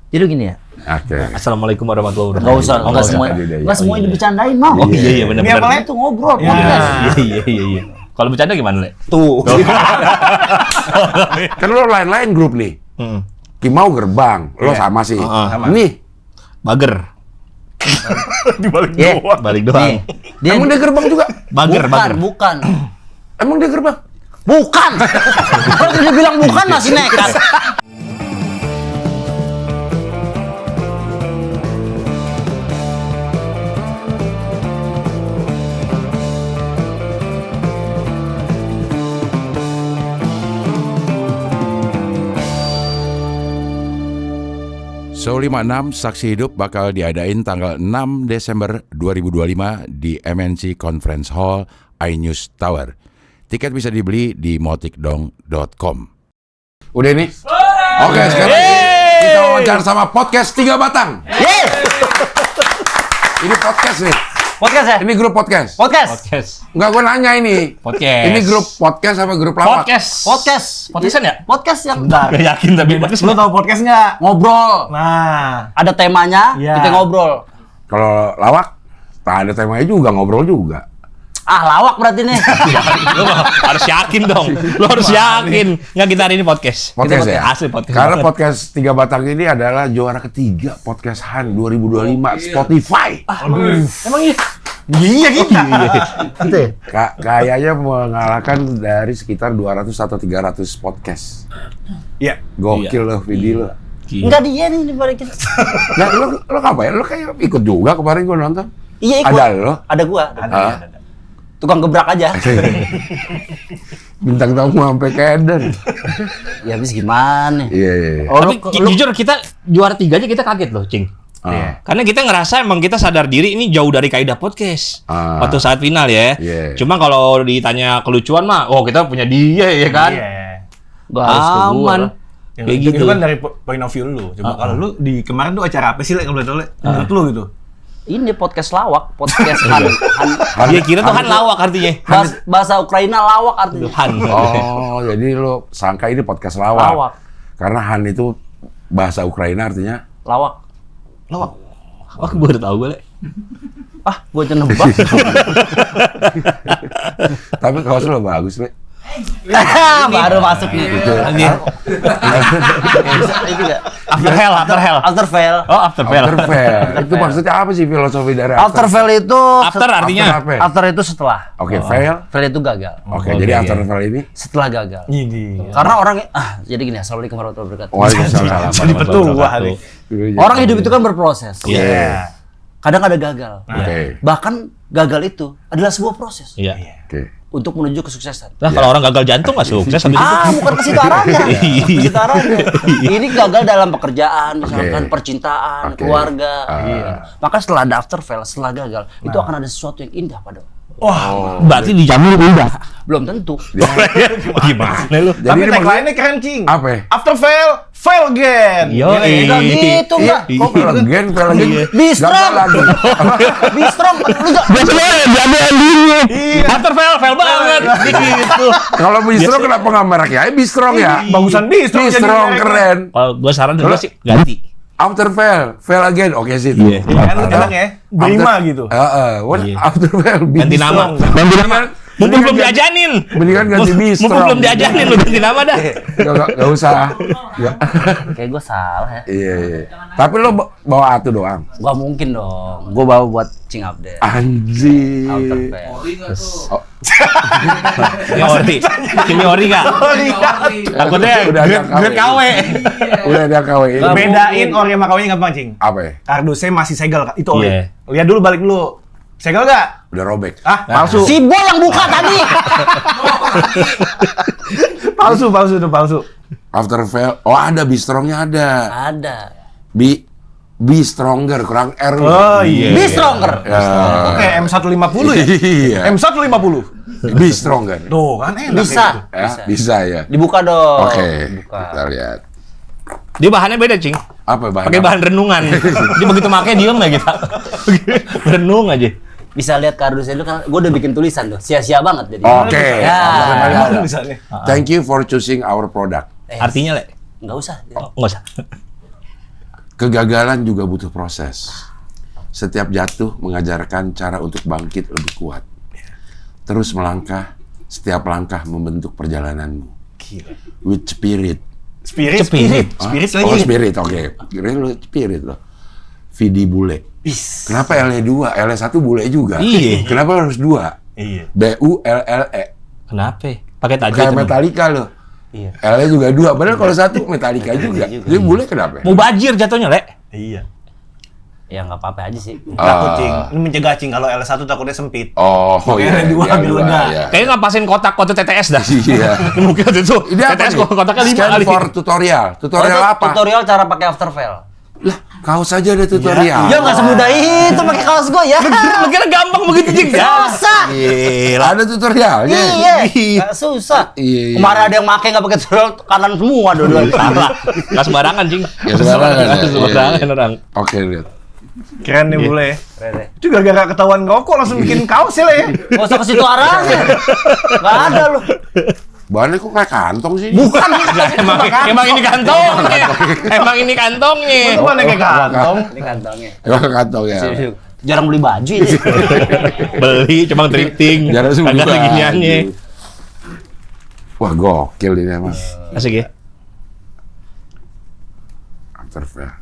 Jadi gini ya. Oke. Assalamualaikum warahmatullahi Enggak wabarakatuh. usah, enggak semuanya. Enggak semuanya dibicarain, mau. Oh iya benar. Ini apa itu ngobrol Iya. podcast. Iya. Kalau bercanda gimana, Le? Tuh. Kan lo lain-lain grup nih. Kimau gerbang, lo sama sih. Sama. Nih, Bager. Dibalik Iya. doang. Balik doang. emang dia gerbang juga? Bager. Bukan. Emang dia gerbang? Bukan. Kalau dia bilang bukan masih nekat. Show 56 Saksi Hidup bakal diadain tanggal 6 Desember 2025 di MNC Conference Hall iNews Tower. Tiket bisa dibeli di motikdong.com. Udah nih? Oke, sekarang kita wawancara sama podcast 3 Batang. Ini podcast nih. Podcast ya? Ini grup podcast. Podcast. Enggak, gue nanya ini. Podcast. Ini grup podcast apa grup lawak? Podcast. Podcastan ya? Podcast yang Bentar. Gak yakin tapi podcast. Lu tahu podcast nggak? ngobrol. Nah, Ada temanya, Iya. kita ngobrol. Kalau lawak, tak ada temanya juga, ngobrol juga. Ah, lawak berarti nih. Lu harus yakin dong. Lu harus yakin. Nggak, kita hari ini podcast. Podcast Kita ya? Asli podcast. Karena podcast 3 Batang ini adalah juara ketiga podcast Han 2025 Spotify. Emang iya? iya kita. Gitu ya? Kayaknya mengalahkan dari sekitar 200 atau 300 podcast. Iya. Gokil loh video lo. Enggak dia nih dibalikin. Nah, lo ngapain? Lo kayak ikut juga kemarin gua nonton. Iya ikut. Ada lo? Ada gua. Ada. Tukang gebrak aja. Bintang tamu sampai keder. Ya habis gimana? Iya. Oh, Tapi jujur kita juara 3 aja kita kaget loh, Cing. Ah. Karena kita ngerasa emang kita sadar diri ini jauh dari kaidah podcast. Ah. Waktu saat final ya. Iya. Cuma kalau ditanya kelucuan mah, oh kita punya dia ya kan. Iya. Gua harus ke gua. Aman. lah. Yang Kayak itu gitu. kan dari point of view lu. Coba kalau lu di kemarin tuh acara apa sih, Le? Kalau boleh tahu, Le? Menurut lu gitu. Ini podcast lawak, podcast Han. Dia kira tuh kan lawak artinya. Bahasa Ukraina lawak artinya. Han. Oh, jadi lo sangka ini podcast lawak. Lawak. Karena Han itu bahasa Ukraina artinya Lawak. Lawak. Oh, gue udah tahu gue, Le. Ah, gua aja nebak. tapi kaos lo bagus, Le. Baru masuk nih. Anjir. Itu enggak? After hell. After fail. Oh, after hell. After fair. Itu maksudnya apa sih filosofi dari After fail itu After artinya After apa? after itu setelah. Oke, fail. Fail itu gagal. Oke, Oke, jadi iya. after fail ini Setelah gagal. Ini. Karena orang jadi gini, Assalamualaikum warahmatullahi wabarakatuh. Waalaikumsalam. Jadi petua nih. Orang hidup itu kan berproses. Iya. Kadang ada gagal. Oke. Bahkan gagal itu adalah sebuah proses Iya. Oke. untuk menuju kesuksesan. Nah, kalau orang gagal jantung nggak sukses habis itu. Bukan ke situ arahnya. Ke situ arahnya. Ini gagal dalam pekerjaan, misalkan Oke. percintaan, Oke. keluarga. Ah. Iya. Maka setelah ada after fail, setelah gagal, itu akan ada sesuatu yang indah pada. Wah. Berarti dijamin indah. Belum tentu. Gimana lu? Jadi Tapi ini tagline-nya keren, Cing. Apa ya? After fail, fail again. Yo, Enggak gitu, enggak. Kok fail again? Be strong. Gagal lagi. Be strong. Lu enggak. After fail banget. Gitu. Kalau bistro kenapa nggak merek ya? Bistro ya. Bagusan bistro jadi Bistro merek. keren. Kalau gua saran dulu sih ganti. After fail again. Oke sih. Iya. Kan enak ya. Terima gitu. What? Iya. After fail. Ganti nama. Ganti nama. Mumpung belum diajanin. Mendingan ganti bistro. Mumpung belum diajanin lu ganti nama dah. Gak usah. Ya. Kayak gue salah ya. Iya. Tapi lo bawa atu doang. Gua mungkin dong. Gua bawa buat Cing Update. Anjir. After fail. Ini ori nggak? Takutnya Udah ada grade KW. Udah ada KW. Bedain ori sama kawinnya gampang, Cing. Apa ya? Kardusnya masih segel, Kak. Itu ori. Iya. Lihat dulu, balik dulu. Segel nggak? Udah robek. Ah, palsu. Si Boy yang buka tadi. Palsu itu palsu. After fail. Oh ada bistrongnya ada. Ada. Be stronger kurang R. Oh iya. Be stronger. Ya. Oke, M150 ya? Iya. M150. Be stronger. Tuh, kan enak. Bisa. Ya, bisa ya. Dibuka dong. Oke. Buka. Kita lihat. Dia bahannya beda, Cing. Apa bahan? Pakai bahan renungan. Dia begitu makanya diem ya kita. Renung aja. Bisa lihat kardusnya itu kan gue udah bikin tulisan tuh. Sia-sia banget jadi. Oke. Ya. Emang bisa nih. Thank you for choosing our product. Artinya, Le? Enggak usah. Oh, nggak usah. Kegagalan juga butuh proses. Setiap jatuh mengajarkan cara untuk bangkit lebih kuat. Terus melangkah, setiap langkah membentuk perjalananmu. Gila. With spirit. Spirit. Oh, spirit, oke. Kirain lu spirit loh. Vidi bule. Kenapa L2? L1 bule juga. Iya. Kenapa harus 2? Iya. BULLE. Kenapa? Pakai taji Kayak itu. Metallica loh. Iya. L juga 2. Padahal kalau 1 Metallica juga. Jadi bule kenapa? Mau bajir jatuhnya, Le. Iya. Ya nggak apa-apa aja sih. Takut cing. Ini mencegah cing kalau L1 takutnya sempit. Oh, Makanya L2 iya, ambil lega. iya. Kayaknya ngapasin kotak TTS dah. Iya. Mungkin waktu itu Ini apa TTS nih? kotaknya 5 Scan kali. for tutorial. Tutorial apa? Tutorial cara pakai Afterfell. Lah, kaos aja ada tutorial. Ya nggak semudah itu pakai kaos gue ya. Lu kira gampang begitu, Jing? Susah. Gila. Ada tutorialnya. Iya, nggak susah. Iya. Kemarin ada yang pakai nggak pakai tutorial kanan semua dua-duanya. Salah. Enggak sembarangan, Jing. Ya, sembarangan, ya. Nggak sembarangan orang. Oke, lihat. Keren nih bule. Keren deh. Itu gara-gara ketahuan rokok langsung bikin kaos ya Le ya. Nggak usah ke situ arahnya. Nggak ada lu. Bahannya kok kayak kantong sih? Bukan. Emang ini kantongnya. Emang ini kantongnya. Itu mana kayak kantong. Ini kantongnya. Emang kantong ya. Jarang beli baju ini. Beli cuma thrifting. Jarang sih Kagak buka. seginiannya. Wah, gokil ini emang. Asik ya. Afterfell.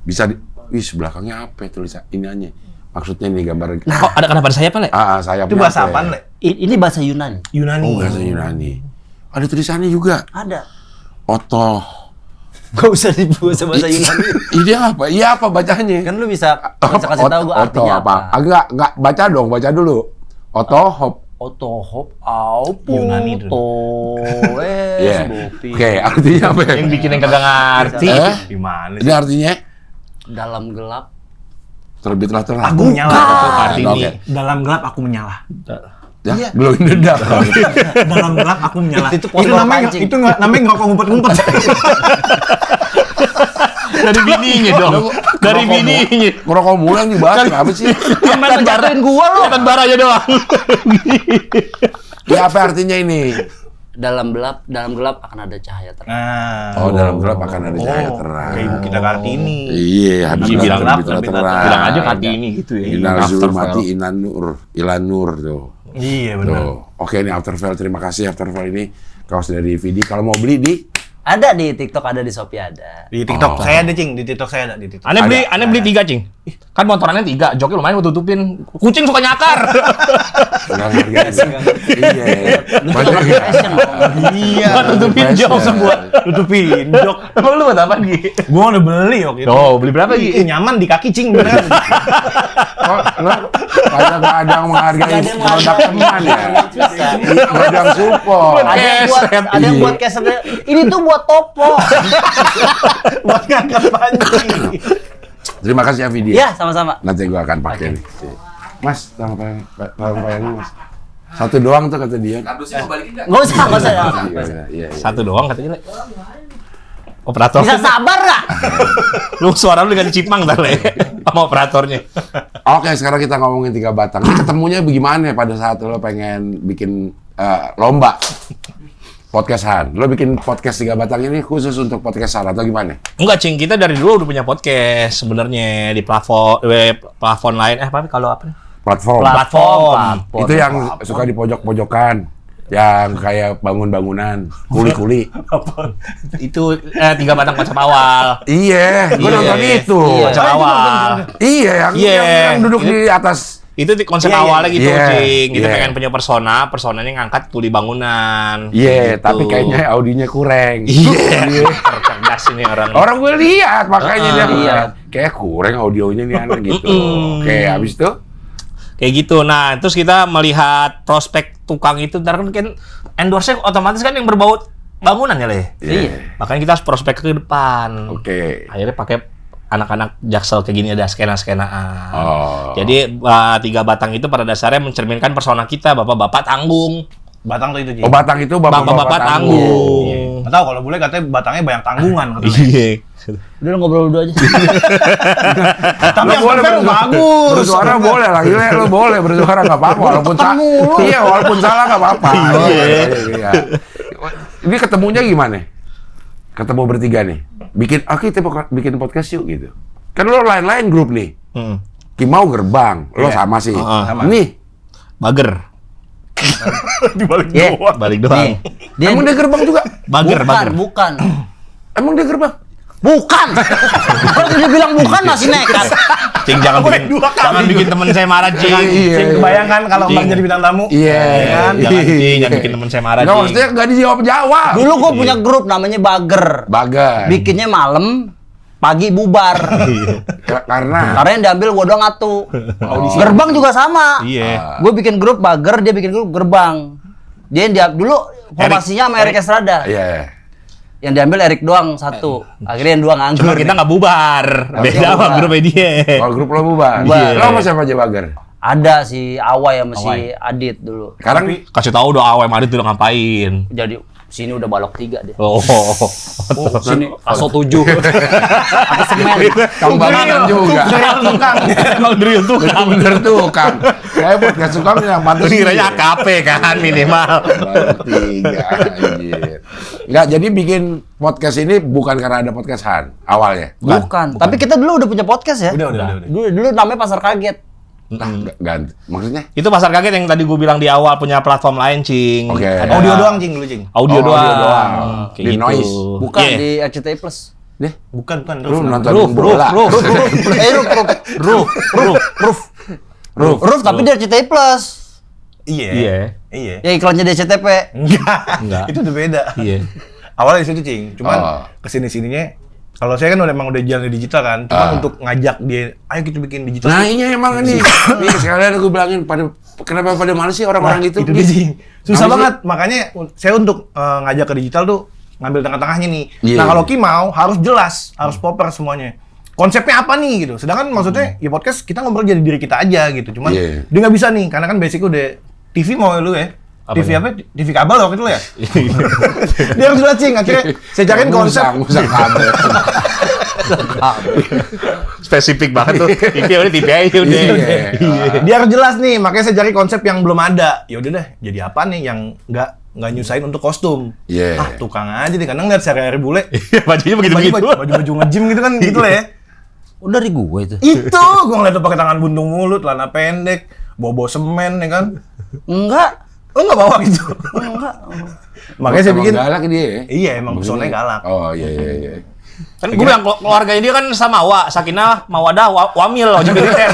Bisa di... Wih, belakangnya apa ya tulisan iniannya? Maksudnya nih gambar... Kok ada kenapa ada sayap, Le? sayapnya Itu bahasa apa ya? apaan Le? Ini bahasa Yunani. Yunani. Oh, bahasa Yunani. Ada tulisannya juga. Ada. Oto. Gak usah dibuat bahasa Yunani. Ini apa? Iya apa bacanya? Kan lu bisa kasih tahu gua Oto artinya apa. Enggak, baca dong, baca dulu. Oto hop. Otohop aupo. Yunani tuh. Iya. Bopi. Oke, artinya apa ya? Yang bikin yang kagak ngerti. Gimana Ini sih? artinya Dalam gelap. terbitlah terang. Aku menyala. Kartini. Oke. Dalam gelap aku menyala. Ya, glow in the dark. Dalam gelap aku menyala. Itu poster pancing. itu namanya ngerokok ngumpet-ngumpet. Dari bininya dong. Dari bininya. Ngerokok mulu yang dibahas apa sih? Main jatuhin gua lu. Kelihatan bara aja doang. Ya apa artinya ini? Dalam gelap akan ada cahaya terang. Nah. Oh, dalam gelap akan ada cahaya terang. Kayak ibu kita Kartini. Iya, habis Iya, bilang terbitlah terang. Bilang aja Kartini gitu ya. Inal Afterfell. zulmati ilan nur tuh. Iya benar. Tuh. Oke, ini Afterfell. Terima kasih Afterfell ini. Kaos dari Vidi. Kalau mau beli di Ada di TikTok, ada di Shopee ada. Di TikTok saya ada cing, di TikTok saya ada di TikTok. Aneh beli 3, Cing. Kan motorannya 3, joknya lumayan gua tutupin. Kucing suka nyakar. Enggak harganya. Iya. Banyak ya. Fashion dong. Iya. Gua tutupin jok semua. Tutupin jok. Emang lu buat apa, Gi? Gua udah beli waktu itu. Oh, beli berapa, Gi? Nyaman di kaki cing beneran. Oh, lo kadang-kadang menghargai produk teman ya. Kadang support. Ada yang buat cash. Ini tuh buat topo. Buat ngangkat panci. Terima kasih ya Vidi. Ya, sama-sama. Nanti gua akan pakai nih. Mas, tolong payangnya Mas. Satu doang tuh kata dia. Nggak usah. Iya. Satu doang katanya, Le. Operator. Bisa sabar nggak? Lu suara lu diganti cipang dah, Le. Sama operatornya. Oke, sekarang kita ngomongin 3 batang. Ini ketemunya bagaimana pada saat lo pengen bikin lomba podcastan? Lo bikin podcast 3 batang ini khusus untuk podcastan atau gimana? Enggak, Cing. Kita dari dulu udah punya podcast sebenarnya di platform lain. Kalau apa nih? Platform. Itu yang suka di pojok-pojokan. Yang kayak bangun-bangunan, kuli-kuli. Itu 3 batang konsep awal. Iya, gue Iya. nonton itu. Konsep awal. Iya, yang duduk di atas. Itu di konsep Iya, awalnya gitu, iya. Cing. Kita Iya. pengen punya personanya ngangkat tuli bangunan. Iya, Gitu. tapi kayaknya audionya kurang. Iya. Cerdas ini orang. Orang gue lihat, makanya dia iya. kayak kurang audionya nih anak gitu. Oke, habis itu Kayak gitu. Nah, terus kita melihat prospek tukang itu, ntar kan endorse otomatis kan yang berbau bangunan ya, Le. Iya. Makanya kita harus prospek ke depan. Oke. Akhirnya pakai anak-anak Jaksel kayak gini ada skena-skenaan. Oh. Jadi 3 batang itu pada dasarnya mencerminkan persona kita, bapak-bapak tanggung. Batang tuh itu cing. Oh, batang itu Bapak-bapak tanggung. Nggak tahu kalau bule katanya batangnya banyak tanggungan. katanya. Iya. Udah ngobrol dulu aja. Tapi Lo yang boleh Afterfell bagus. bersuara boleh lah, gila lo boleh bersuara nggak apa-apa walaupun salah. Iya, walaupun salah nggak apa-apa. Iya. Ini ketemunya gimana? Ketemu bertiga nih. kita bikin podcast yuk gitu. Kan lo lain-lain grup nih. Kimau Gerbang, lo sama sih. Sama. Nih, Bager. Dibalik Iya. doang. Balik doang. emang dia Gerbang juga? Bager. Bukan. Emang dia Gerbang? Bukan. Kalau dia bilang bukan masih nekat. Cing, jangan bikin temen saya marah, Cing. Iya. Cing, kebayangkan kalau Cing. Bang jadi bintang tamu. Iya. Kan? Jangan bikin temen saya marah, Nggak, Cing. maksudnya nggak dijawab. Dulu gue punya grup namanya Bager. Bagan. Bikinnya malam, pagi bubar. Karena Karena yang diambil gue doang atu. Gerbang juga sama. Iya. Gue bikin grup Bager, dia bikin grup Gerbang. Dia yang dulu formasinya sama Erik Estrada. Iya. Yang diambil Erik doang satu. Akhirnya yang dua nganggur. Cuma kita nggak bubar. Beda sama bubar. grupnya dia. Kalau grup lo bubar. Bubar. Lo sama siapa aja Bagar? Ada si Awai sama si Adit dulu. Sekarang Kasih tahu dong awal Madrid udah ngapain. Jadi sini udah balok 3 dia. Oh. Sini aso 7. Aku semen. Kang Banganan juga. Emang drill tuh kan. Bener tuh Kang. Kayak podcast suka yang pantas. Kiranya AKP kan minimal. Tiga. Anjir. Enggak, jadi bikin podcast ini bukan karena ada podcastan awalnya. Bukan. Tapi kita dulu udah punya podcast ya. Udah. Dulu namanya Pasar Kaget. Nah, ganti. Maksudnya? Itu pasar kaget yang tadi gue bilang di awal punya platform lain, Cing. Oke. Ada Audio doang, Cing, dulu, Cing. Audio Oh, doang. audio doang. Kayak Di gitu. Noise. Bukan Iya. di RCTI Plus. Deh, Bukan. lu nonton Roof, bola. Roof tapi di RCTI Plus. Iya. Ya iklannya di SCTV. Enggak. Itu udah beda. Iya. Awalnya di situ, Cing. Cuman Oh. kesini-sininya, kalau saya kan emang udah jalan di digital kan, cuman untuk ngajak dia, ayo kita bikin digital. Nah, iya emang ini. Nih, sekalian aku bilangin kenapa pada malas sih orang-orang gitu? Itu dia, Cing. Susah Kenapa banget. Makanya saya untuk ngajak ke digital tuh ngambil tengah-tengahnya nih. Iya. Nah, kalau Kimau harus jelas, harus proper semuanya. Konsepnya apa nih gitu. Sedangkan maksudnya ya podcast kita ngobrol jadi diri kita aja gitu. Cuman Iya. dia nggak bisa nih karena kan basic udah TV mau lu ya. TV apa? TV kabel waktu itu lo ya? Dia harus jelas, Cing. Akhirnya saya cariin konsep. Musang kabel. Spesifik banget tuh. TV udah TV aja udah. Iya. Dia harus jelas nih, makanya saya cari konsep yang belum ada. Ya udah deh, jadi apa nih yang nggak nyusahin untuk kostum? Iya. Ah, tukang aja deh. Kadang lihat sehari-hari bule, Bajunya begitu-begitu. baju nge-gym gitu kan, gitu lah ya. Udah dari gue itu. Itu gue ngeliat tuh pakai tangan buntung mulut, celana pendek, bawa semen ya kan. Enggak. Lo nggak bawa gitu? Enggak. Makanya saya Emang bikin. galak dia ya? Iya, emang Maksudnya- personanya galak. Oh, iya. Kan gue bilang keluarganya dia kan sama Wa, Sakinah, Mawadah, Wamil, wajib militer.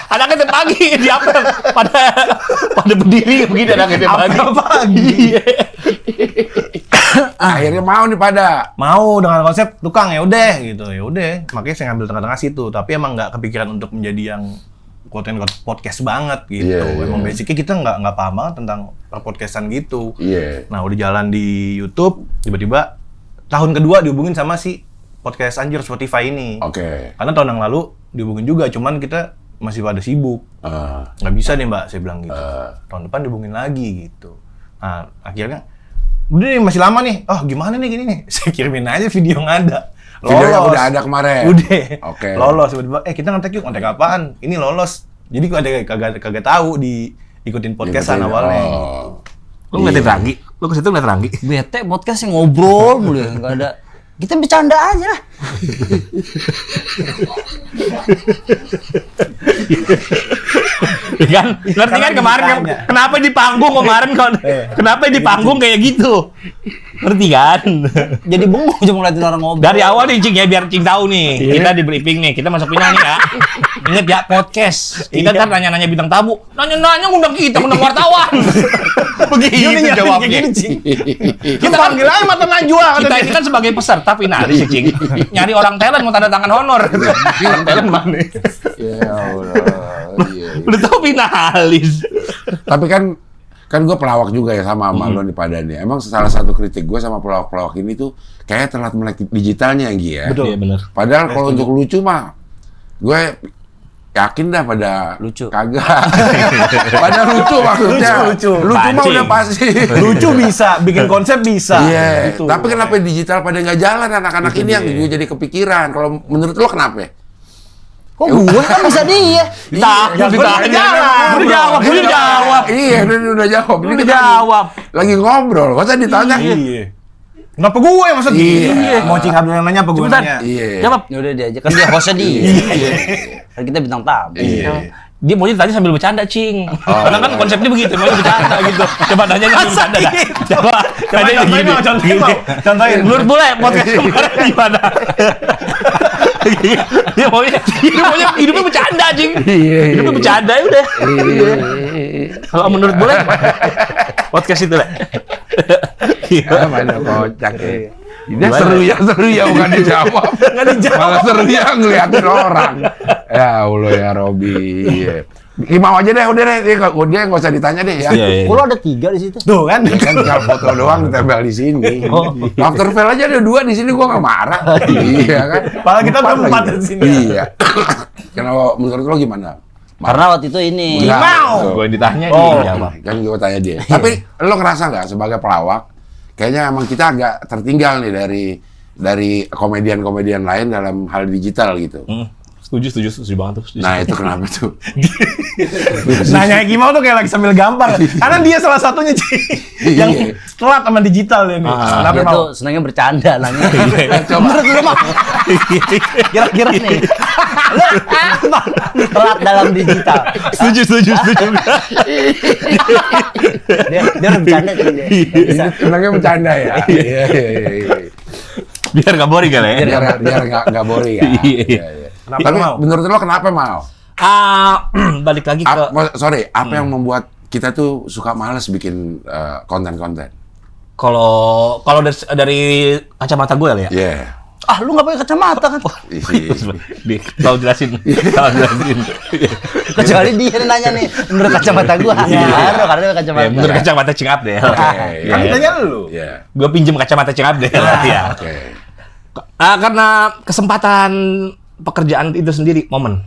Anaknya tiap pagi diapel pada berdiri begini anaknya tiap pagi. Pagi. Akhirnya mau nih pada. Mau dengan konsep tukang ya udah gitu. Ya udah, makanya saya ngambil tengah-tengah situ, tapi emang nggak kepikiran untuk menjadi yang konten podcast banget gitu. Iya. Emang basicnya kita nggak paham banget tentang podcastan gitu. Iya. Nah udah jalan di YouTube, tiba-tiba tahun kedua dihubungin sama si podcast anjir Spotify ini. Oke. Karena tahun yang lalu dihubungin juga, cuman kita masih pada sibuk. Nggak bisa nih Mbak, saya bilang gitu. Tahun depan dihubungin lagi gitu. Nah akhirnya, udah nih masih lama nih. Oh gimana nih gini nih? Saya kirimin aja video yang ada. Video yang udah ada kemarin. Udah. Oke. Lolos tiba-tiba. Kita ngetek yuk, ngetek apaan? Ini lolos. Jadi gua ada kagak tahu ikutin podcastan awalnya. Oh. Lu ngeliatin Ranggi? Lu ke situ ngeliat Ranggi? Bete podcast yang ngobrol mulu ya, enggak ada. Kita bercanda aja lah. Kan ngerti kan kemarin kenapa di panggung kemarin kenapa di panggung kayak gitu, ngerti kan? Jadi bengong cuma ngeliatin orang ngobrol. Dari awal nih Cing ya, biar Cing tahu nih, kita di briefing nih, kita masuk final nih ya. Ingat ya podcast, kita kan nanya-nanya bintang tamu, nanya-nanya ngundang kita, ngundang wartawan. Begitu jawabnya. Kita panggil aja mata najwa. Kita ini kan sebagai peserta finalis Cing, nyari orang talent mau tanda tangan honor. Orang talent mana? Ya Allah. Iya. Udah tahu finalis. Tapi kan gue pelawak juga ya sama lo nih pada nih. Emang salah satu kritik gue sama pelawak-pelawak ini tuh kayaknya telat melek digitalnya Gi ya. Betul. Iya benar. Padahal kalau untuk lucu mah gue yakin dah pada Lucu. kagak. Pada lucu maksudnya. Lucu. Lucu mah Pancing. udah pasti. Lucu bisa, bikin konsep bisa. Iya. Gitu. Tapi kenapa digital pada nggak jalan anak-anak ini yang gue jadi kepikiran. Kalau menurut lo kenapa? Kok gue kan bisa dia? Udah jawab. Iya, udah jawab. Ini Udah kita jawab. lagi ngobrol. Masa ditanya? Iya. Kenapa gue maksud? Iya. Mau Cing Abdul yang nanya apa gue Cepetan. nanya? Iya. Jawab. Ya udah dia aja kan dia hostnya dia. Kan kita bintang tamu. Iya. Dia maunya ditanya sambil bercanda, Cing. Karena kan konsepnya begitu, maunya bercanda gitu. Coba nanya sambil bercanda dah. Coba nanya gini. Contohin. Menurut boleh podcast kemarin gimana? Dia maunya hidupnya bercanda, Cing. Hidupnya bercanda ya udah. Kalau menurut boleh podcast itu lah. Ya, mana kocak ya. Dia seru ya bukan dijawab. Nggak dijawab. Malah seru ya ngeliatin orang. Ya Allah ya Robi. Mau aja deh, udah deh. Dia nggak usah ditanya deh ya. Kok lo ada 3 di situ? Tuh kan. Kan tinggal foto doang ditempel di sini. After fail aja ada 2 di sini, gua nggak marah. Iya kan. Padahal kita berempat lagi. di sini. Iya. Kalau menurut lo gimana? Karena waktu itu ini. Enggak. Gue ditanya Oh, dia jawab. kan gue tanya dia. Tapi lo ngerasa nggak sebagai pelawak, kayaknya emang kita agak tertinggal nih dari komedian-komedian lain dalam hal digital gitu. Setuju banget tuh. Setuju. Nah itu kenapa tuh? Nanya Kimau tuh kayak lagi sambil gambar. Karena dia salah satunya Cing. Yang telat sama digital ini. Kenapa Dia mau? tuh senangnya bercanda nanya. Menurut lu mah. Kira-kira nih. Lu apa? Telat dalam digital. Setuju. Dia udah bercanda sih dia. Nggak bisa. Senangnya bercanda ya. Iya. Biar nggak boring kali ya. Biar nggak boring ya. Iya. Kenapa Tapi mau? menurut lo kenapa mau? Balik lagi ke Apa yang membuat kita tuh suka males bikin konten-konten? kalau dari kacamata gue lah ya. Iya. Ah, lu nggak pakai kacamata kan? Tahu jelasin. Kecuali dia yang nanya nih, menurut kacamata gua. Baru karena dia kacamata. Ya, menurut kacamata Cing Abdel. Kan ditanya lu. Iya. Gue pinjem kacamata Cing Abdel. Ya. Oke. Karena kesempatan pekerjaan itu sendiri momen.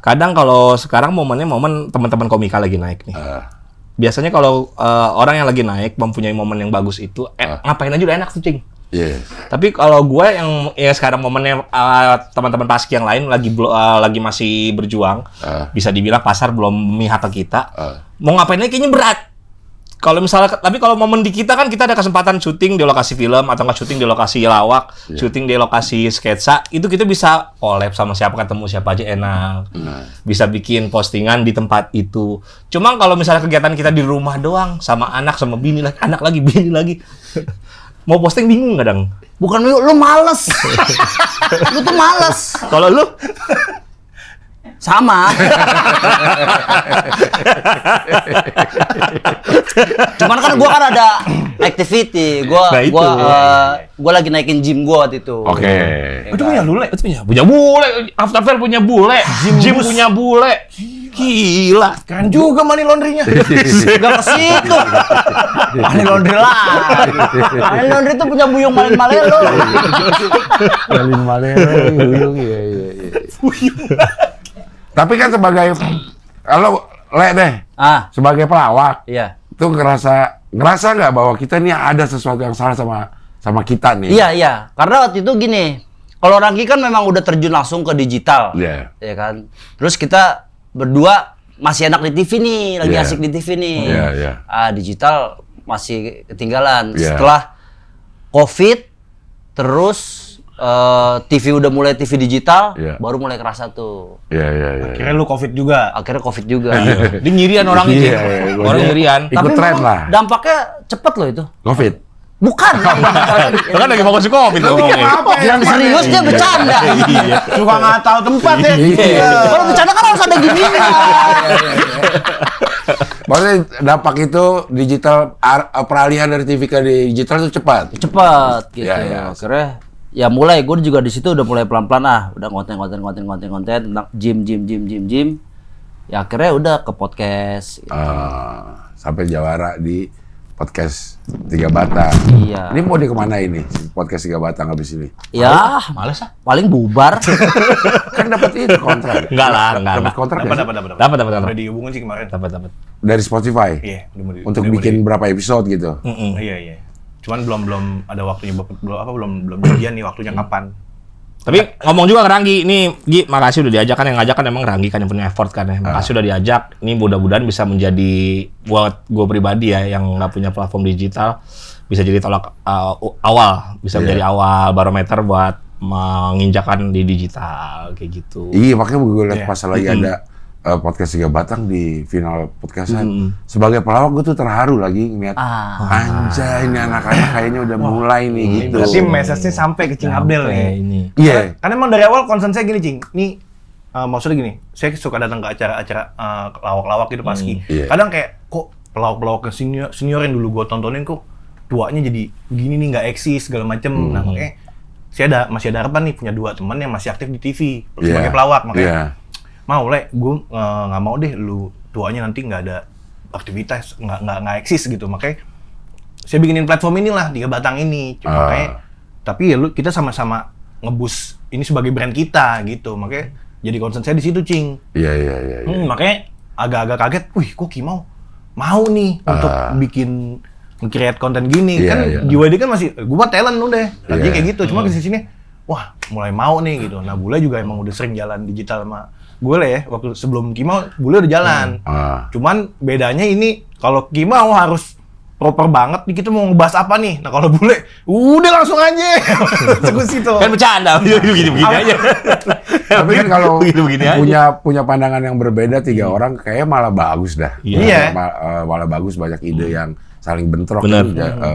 Kadang kalau sekarang momennya momen teman-teman komika lagi naik nih. Biasanya kalau orang yang lagi naik mempunyai momen yang bagus itu ngapain aja udah enak tuh, Cing. Iya. Tapi kalau gue yang ya sekarang momennya teman-teman Paski yang lain lagi masih berjuang, bisa dibilang pasar belum memihak ke kita. Mau ngapain aja kayaknya berat. Kalau misalnya, tapi kalau momen di kita kan kita ada kesempatan syuting di lokasi film atau nggak syuting di lokasi lawak, syuting di lokasi sketsa, itu kita bisa collab sama siapa, ketemu siapa aja enak. Bisa bikin postingan di tempat itu. Cuma kalau misalnya kegiatan kita di rumah doang sama anak sama bini lagi, anak lagi bini lagi. Mau posting bingung kadang. Bukan lu males. Lu tuh males. Kalau lu sama. Cuman kan gua kan ada activity. Gua lagi naikin gym gua waktu itu. Oke. Itu punya bule. punya bule, After Fair punya bule, Jim punya bule. Gila. Kan juga money laundry-nya. Gak ke situ. Money laundry lah. Money laundry itu punya Buyung Malin-Malelo. Buyung, iya. Tapi kan sebagai kalau deh, sebagai pelawak, Iya. tuh ngerasa nggak bahwa kita nih ada sesuatu yang salah sama kita nih? Iya. Karena waktu itu gini, kalau Ranggi kan memang udah terjun langsung ke digital, Iya. ya kan. Terus kita berdua masih enak di TV nih, lagi asik di TV nih. Iya. Digital masih ketinggalan. Iya. Setelah COVID, terus TV udah mulai TV digital, baru mulai kerasa tuh. Iya. Akhirnya lu COVID juga. Akhirnya COVID juga. Dia nyirian orangnya, Cing. Iya. Orang nyirian. Ikut tren memang lah. dampaknya cepet loh itu. COVID. Bukan. Lu kan lagi fokus COVID tuh. Yang serius dia bercanda. Iya. Suka nggak tahu tempat ya. Kalau bercanda kan harus ada gini. Maksudnya dampak itu digital, peralihan dari TV ke digital itu cepat. Cepat gitu. Iya. Akhirnya ya mulai gue juga di situ udah mulai pelan-pelan udah konten tentang gym. Ya akhirnya udah ke podcast. Gitu. Sampai jawara di podcast Tiga Batang. Iya. Ini mau di kemana ini? Podcast Tiga Batang habis ini? Ya, Males ah. paling bubar. Kan dapat itu kontrak. Enggak lah. Dapat kontrak nggak sih? Dapat. Udah dihubungin sih kemarin. Dapat. Dari Spotify. Iya, Untuk bikin berapa episode gitu. Iya. Cuman belum ada waktunya, belum jadian nih waktunya kapan. Tapi ngomong juga ke Ranggi, nih Gi, makasih udah diajak kan, yang ngajak kan emang Ranggi kan yang punya effort kan ya. Makasih udah diajak. Ini mudah-mudahan bisa menjadi buat gue pribadi ya yang nggak punya platform digital, bisa jadi tolak awal, bisa menjadi awal barometer buat menginjakan di digital kayak gitu. Iya, makanya gue lihat pas lagi ada podcast Tiga Batang di final podcastan. Sebagai pelawak gue tuh terharu lagi ngeliat anjay ini anak-anak kayaknya udah mulai nih gitu. Berarti message-nya sampai ke Cing Abdel nih. Ini. Iya. Karena emang dari awal concern saya gini, Cing. Nih maksudnya gini, saya suka datang ke acara-acara lawak-lawak gitu paski. Iya. Kadang kayak kok pelawak-pelawak yang senior yang dulu gue tontonin kok tuanya jadi begini nih, nggak eksis segala macem. Nah makanya saya masih ada harapan nih punya 2 teman yang masih aktif di TV sebagai pelawak, makanya mau gue nggak mau deh lu tuanya nanti nggak ada aktivitas, nggak eksis gitu. Makanya saya bikinin platform inilah Tiga Batang ini. Makanya tapi ya kita sama-sama ngebus ini sebagai brand kita gitu. Makanya jadi concern saya di situ, Cing. Iya. Makanya agak-agak kaget, wih kok Kimau mau nih untuk bikin nge-create konten gini. Kan di WD kan masih, gue buat talent udah, tadinya kayak gitu. Cuma kesini, wah mulai mau nih gitu. Nah Bule juga emang udah sering jalan digital sama gue lah ya. Waktu sebelum Kimau, Bule udah jalan. Cuman bedanya ini, kalau Kimau harus proper banget nih, kita mau ngebahas apa nih. Nah kalau Bule, udah langsung aja. Langsung ke situ. Kan bercanda, begini aja. Tapi kan kalau Begini aja. punya pandangan yang berbeda 3 orang kayaknya malah bagus dah. Iya. Malah bagus, banyak ide yang saling bentrok. Bener.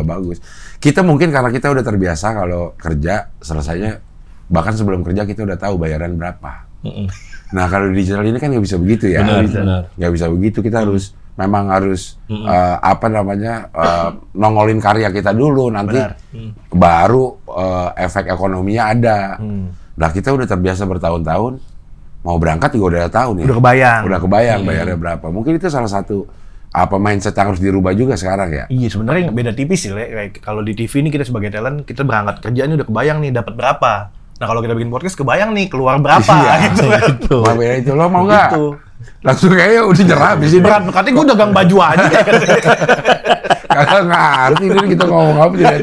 Bagus. Kita mungkin karena kita udah terbiasa kalau kerja selesainya, bahkan sebelum kerja kita udah tahu bayaran berapa. Nah kalau di digital ini kan nggak bisa begitu ya. Benar. Nggak bisa begitu, kita harus nongolin karya kita dulu, nanti baru efek ekonominya ada. Nah kita udah terbiasa bertahun-tahun, mau berangkat juga udah tahu nih. Udah kebayang bayarnya berapa. Mungkin itu salah satu mindset yang harus dirubah juga sekarang ya. Iya sebenarnya beda tipis sih, kayak kalau di TV ini kita sebagai talent, kita berangkat kerjaan udah kebayang nih dapat berapa. Nah kalau kita bikin podcast kebayang nih keluar berapa gitu. Makanya itu lo mau nggak? Langsung kayaknya udah nyerah di sini. Berat, katanya gue dagang baju aja. Kagak ngerti ini kita ngomong apa tidak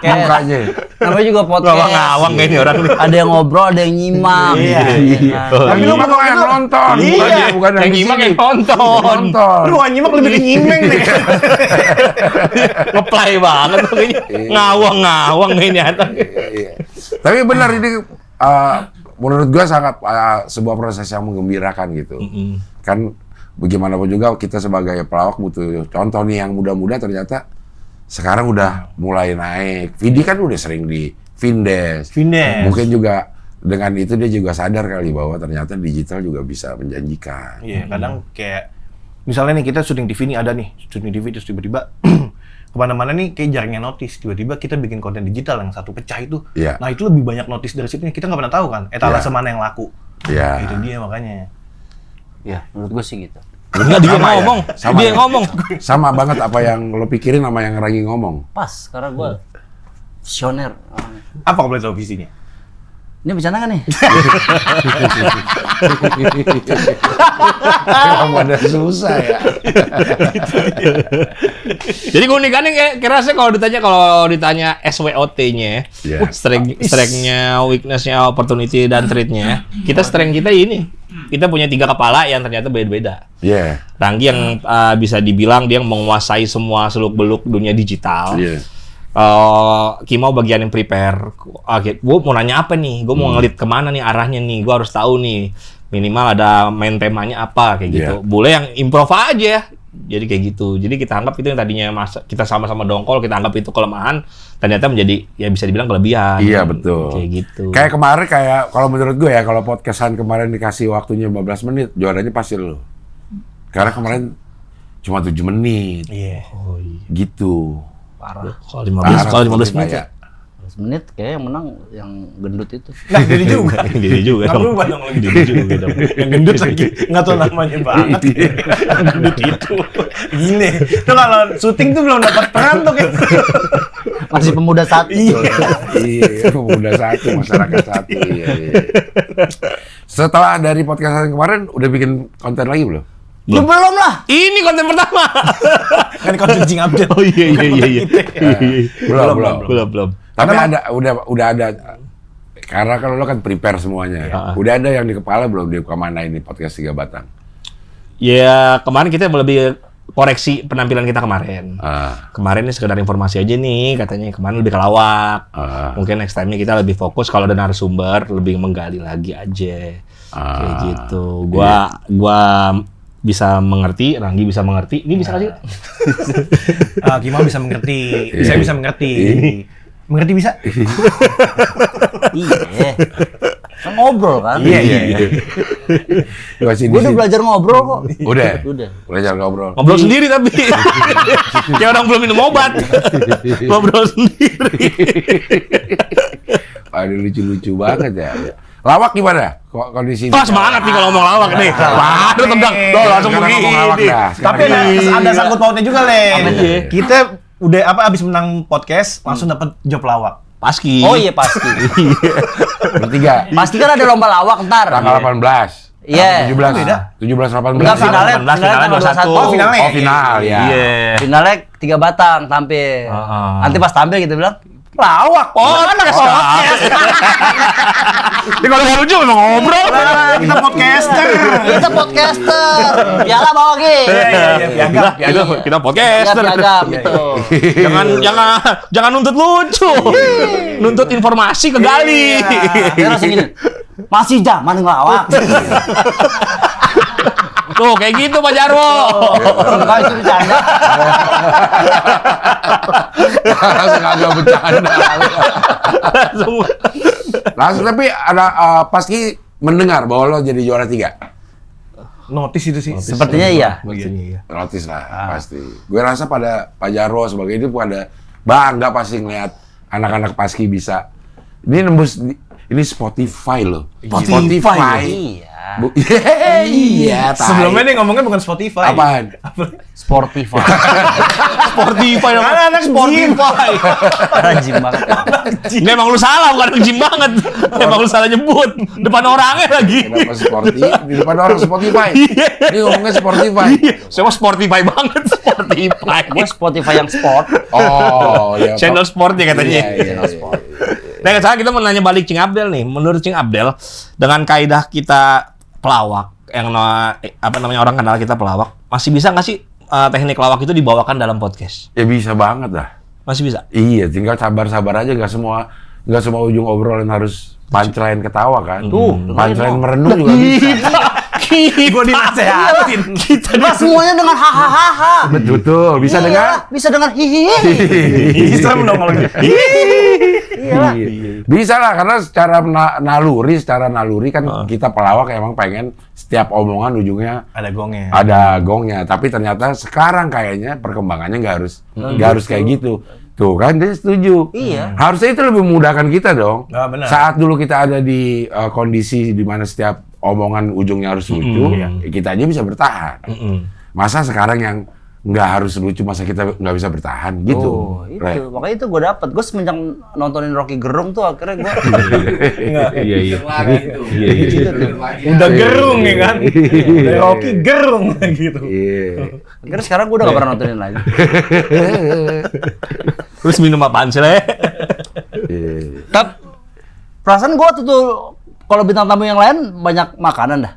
mukanya. Namanya juga podcast. Ngawang kayaknya orang. Ada yang ngobrol, ada yang nyimak. Iya. Tapi lu mau yang nonton, bukan yang nyimak yang nonton. Lu nggak nyimak lebih ke nyimeng nih. Ngeplay banget tuh kayaknya. Ngawang ini atas. Tapi benar ini menurut gue sangat sebuah proses yang menggembirakan gitu. Kan bagaimanapun juga kita sebagai pelawak butuh contoh nih yang muda-muda ternyata sekarang udah mulai naik. Vidi kan udah sering di Vindes. Mungkin juga dengan itu dia juga sadar kali bahwa ternyata digital juga bisa menjanjikan. Iya, kadang kayak misalnya nih kita syuting TV nih ada nih, syuting TV terus tiba-tiba kemana-mana nih kayak jarangnya notice, tiba-tiba kita bikin konten digital yang satu pecah itu. Nah itu lebih banyak notice dari situ, kita nggak pernah tahu kan etalase mana yang laku. Itu dia makanya. Ya, menurut gue sih gitu. Enggak, dia ngomong. Dia ngomong. Sama banget apa yang lo pikirin sama yang lagi ngomong. Pas, karena gue visioner. Apa kalau boleh tahu visinya? Ini bercanda kan nih? Kamu ada susah ya. Jadi keunikannya kira saya kalau ditanya SWOT-nya, strength-nya, weakness-nya, opportunity dan threat-nya, kita strength kita ini. Kita punya 3 kepala yang ternyata beda-beda. Ranggi yang bisa dibilang dia menguasai semua seluk-beluk dunia digital. Kimau bagian yang prepare. Gue mau nanya apa nih? Gue mau ngelit kemana nih arahnya nih? Gue harus tahu nih. Minimal ada main temanya apa kayak gitu. Boleh yang improv aja. Jadi kayak gitu. Jadi kita anggap itu yang tadinya kita sama-sama dongkol, kita anggap itu kelemahan, ternyata menjadi ya bisa dibilang kelebihan. Iya betul. Kayak gitu. Kayak kemarin kalau menurut gue ya, kalau podcastan kemarin dikasih waktunya 15 menit, juaranya pasti lo. Karena kemarin cuma 7 menit. Gitu. Parah. Kalau 15 menit ya. 15 menit kayak yang menang yang gendut itu. Nah, jadi juga. Jadi juga. Nggak berubah dong lagi. Jadi juga dong. Yang gendut lagi. Nggak tahu namanya banget. Gendut itu. Gile. Itu kalau syuting tuh belum dapat peran tuh kayak. Masih pemuda satu. Iya, pemuda satu, masyarakat satu. Iya. Setelah dari podcast kemarin, udah bikin konten lagi belum? Belum lah. Ini konten pertama. Kan konten Cing Update. Oh iya. Belum. Tapi udah ada. Karena kalau lo kan prepare semuanya. Udah ada yang di kepala belum di kemana ini podcast Tiga Batang? Ya kemarin kita lebih koreksi penampilan kita kemarin. Kemarin ini sekedar informasi aja nih, katanya kemarin lebih ke lawak. Mungkin next time-nya kita lebih fokus kalau ada narasumber, lebih menggali lagi aja. Kayak gitu. Gua bisa mengerti, Ranggi bisa mengerti. Ini bisa nggak sih? Gimana bisa mengerti? Saya bisa mengerti. Mengerti bisa? Iya. Kan ngobrol kan? Iya. Gue udah belajar ngobrol kok. Udah. Udah. Belajar ngobrol. Ngobrol sendiri tapi. Kayak orang belum minum obat. Ngobrol sendiri. Aduh, lucu-lucu banget ya. Lawak gimana? Kondisi Pas semangat nih kalau ngomong lawak nih. Waduh, tegang. Loh, langsung begini. Tapi ada sangkut pautnya juga, Le. Kita udah abis menang podcast langsung dapat job lawak. Paski. Oh iya pasti. bertiga. Pasti kan ada lomba lawak ntar. Tanggal 18. Iya. 17. 17 18. Enggak, finalnya 21. Oh, finalnya. Oh, final ya. Iya. Finalnya 3 batang tampil. Nanti pas tampil kita bilang lawak. Podcast. Ini kalau nggak lucu memang ngobrol. Kita podcaster. Kita podcaster. Piala bawa Ki. Piagam. Kita podcaster. Piagam gitu. Jangan nuntut lucu. Nuntut informasi kegali. Dia langsung gini. Masih zaman ngelawak. Tuh kayak gitu Pak Jarwo. Enggak itu bercanda. Langsung agak bercanda. Langsung tapi ada pasti mendengar bahwa lo jadi juara 3. Notice itu sih. Sepertinya iya. Notice lah pasti. Gue rasa pada Pak Jarwo sebagai itu pada bangga pasti ngeliat anak-anak Paski bisa. Ini nembus ini Spotify loh. Spotify. Iya. Iya. Sebelumnya nih ngomongnya bukan Spotify. Apaan? Sportify. Spotify dong. Anak Spotify. Rajin banget. Ini emang lu salah, bukan gym banget. Emang lu salah nyebut. Depan orangnya lagi. Kenapa Spotify? Di depan orang Spotify. Ini ngomongnya Spotify. Saya mau Spotify banget. Spotify. Gue Spotify yang sport. Oh, ya. Channel sport ya katanya. Iya. Nah, sekarang kita mau nanya balik Cing Abdel nih. Menurut Cing Abdel, dengan kaidah kita pelawak, yang orang kenal kita pelawak, masih bisa nggak sih teknik lawak itu dibawakan dalam podcast? Ya bisa banget lah. Masih bisa? Iya, tinggal sabar-sabar aja. Nggak semua ujung obrolan harus punchline ketawa kan. Punchline merenung juga bisa. Gue dinasehatin. Nggak semuanya dengan hahaha. Betul, bisa Iya, dengar. bisa dengan hihi. Serem dong kalau gitu. Iya. Bisa lah, karena secara naluri kan kita pelawak emang pengen setiap omongan ujungnya Ada gongnya. tapi ternyata sekarang kayaknya perkembangannya nggak harus kayak gitu. Tuh kan dia setuju. Iya. Harusnya itu lebih memudahkan kita dong. Benar. Saat dulu kita ada di kondisi di mana setiap omongan ujungnya harus lucu, kita aja bisa bertahan. Masa sekarang yang nggak harus lucu, masa kita nggak bisa bertahan gitu. Oh, itu. Makanya itu gue dapet. Gue semenjak nontonin Rocky Gerung tuh akhirnya gue Iya. Udah gerung ya kan? Rocky gerung gitu. Iya. akhirnya sekarang gue udah gak pernah nontonin lagi. Terus minum apaan sih, Le? Tapi perasaan gue tuh kalau bintang tamu yang lain banyak makanan dah.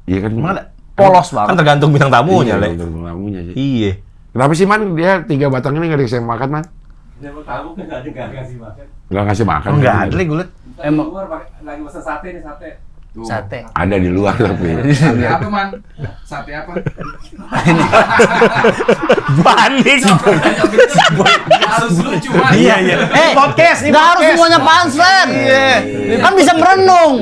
Iya kan? Mana? Polos Kan banget. tergantung bintang tamunya, Iya, Le. tergantung tamunya sih. Iya. Kenapa sih Man? Dia 3 batang ini nggak dikasih makan Man? Tahu kan nggak ngasih makan. Nggak ngasih makan? Enggak ada lagi gue. Emang Lagi masak sate nih sate. sate. Ada di luar tapi. Sate apa man? Sate apa? Panik. Harus lucu man. Iya. Podcast nih. Nggak harus semuanya punchline. Iya. Kan bisa merenung.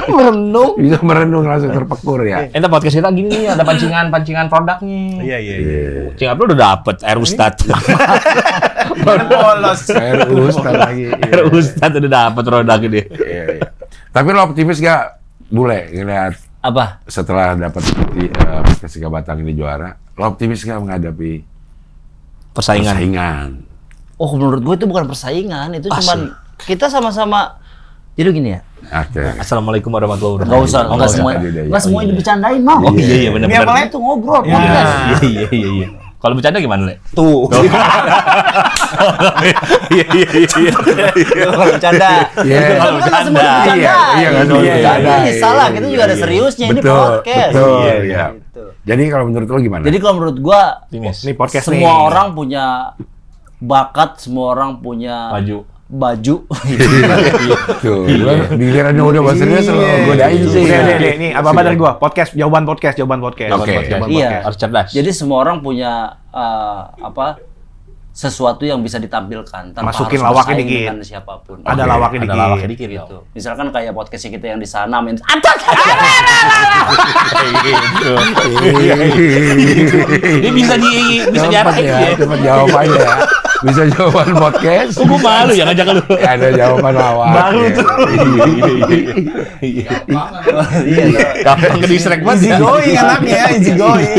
Merenung. Bisa merenung langsung terpekur ya. Ente podcast kita gini nih, ada pancingan produknya. Iya. Cing Abdul udah dapet Air Ustad. Polos. Air Ustad lagi. Air Ustad udah dapet produk ini. Iya. Tapi lo optimis gak? Bule ngeliat Apa? setelah dapat Persika Batang ini juara, lo optimis gak menghadapi persaingan? Oh, menurut gue itu bukan persaingan, itu cuman kita sama-sama. Jadi gini ya. Oke. Assalamualkum warahmatullahi Nggak wabarakatuh. usah, nggak semuanya dibercandain mah. Oh iya Ini benar-benar. apa lagi? Itu ngobrol. Ya. podcast. Iya. Kalau bercanda gimana, Le? Tuh. Iya. Kalau bercanda. Iya. Kalau bercanda. Iya, nggak semua bercanda. Ini salah, kita juga ada seriusnya ini Betul, podcast. betul, Iya, iya. gitu. Jadi kalau menurut lo gimana? Jadi kalau menurut gua Optimis. Nih podcast semua nih. orang punya bakat, semua orang punya baju. Tuh, gilirannya udah bahas serius lo godain sih. Nih, apa dari gua? Jawaban podcast. Oke. Iya. Harus cerdas. Jadi semua orang punya sesuatu yang bisa ditampilkan tanpa Masukin harus lawaknya bersaing dikit. dengan siapapun. Ada lawaknya dikit. Ada lawaknya dikit. Gitu. Misalkan kayak podcast kita yang di sana main Ini bisa Cepet diarahin ya, ya. cepet jawabannya ya. Bisa jawaban podcast. Gue malu ya ngajak lu. Ada jawaban lawak. Baru tuh. Iya, loh. Gampang ke distract banget. Easy going anaknya, easy going.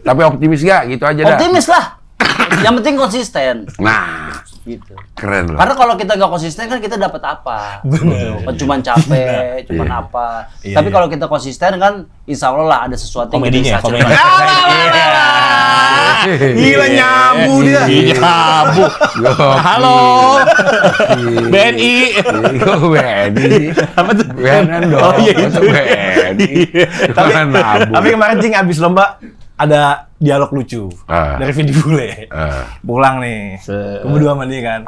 Tapi optimis gak? Gitu aja dah. Optimis lah. Yang penting konsisten. Nah, Gitu. keren lah. Karena kalau kita nggak konsisten kan kita dapat apa? Bener. Cuman capek, cuman Iya. apa. Tapi kalau kita konsisten kan, insya Allah lah ada sesuatu yang Komedinya, kita bisa komedi. Gila nyabu dia. Nyabu. Halo. BNI. BNI. Apa tuh? BNN dong. Oh iya Masa itu. BNI. Tapi kemarin Cing abis lomba ada dialog lucu dari Vindi Bule. Pulang nih, berdua sama dia kan.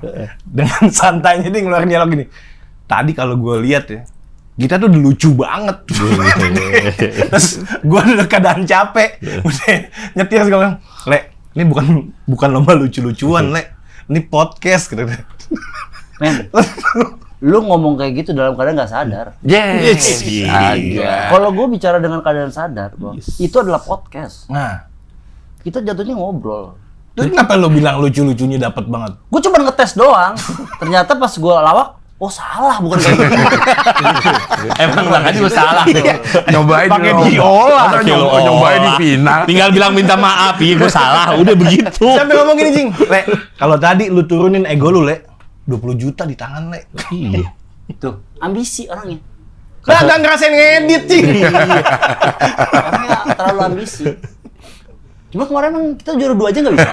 Dengan santainya dia ngeluarin dialog gini. Tadi kalau gue lihat ya, kita tuh udah lucu banget. Terus gue udah keadaan capek, udah nyetir segala. Le, ini bukan lomba lucu-lucuan, Le. Ini podcast gitu. Men, lu ngomong kayak gitu dalam keadaan nggak sadar. Yes. Aja. Kalau gue bicara dengan keadaan sadar, bro, itu adalah podcast. Nah, Kita jatuhnya ngobrol. terus kenapa lo bilang lucu-lucunya dapat banget? Gue cuma ngetes doang. Ternyata pas gue lawak, oh salah, bukan kayak gitu. Emang Bang Adi salah tuh. Nyobain Pakai dong. diolah. Masa nyobain di final. Tinggal bilang minta maaf, iya gue salah, udah begitu. Sampai ngomong gini, Cing. Le, kalau tadi lu turunin ego lu, Le, 20 juta di tangan, Le. Iya. Tuh, ambisi orangnya. Kagak ngerasain ngedit, Cing. Orangnya terlalu ambisi. Cuma kemarin emang kita juara 2 aja nggak bisa.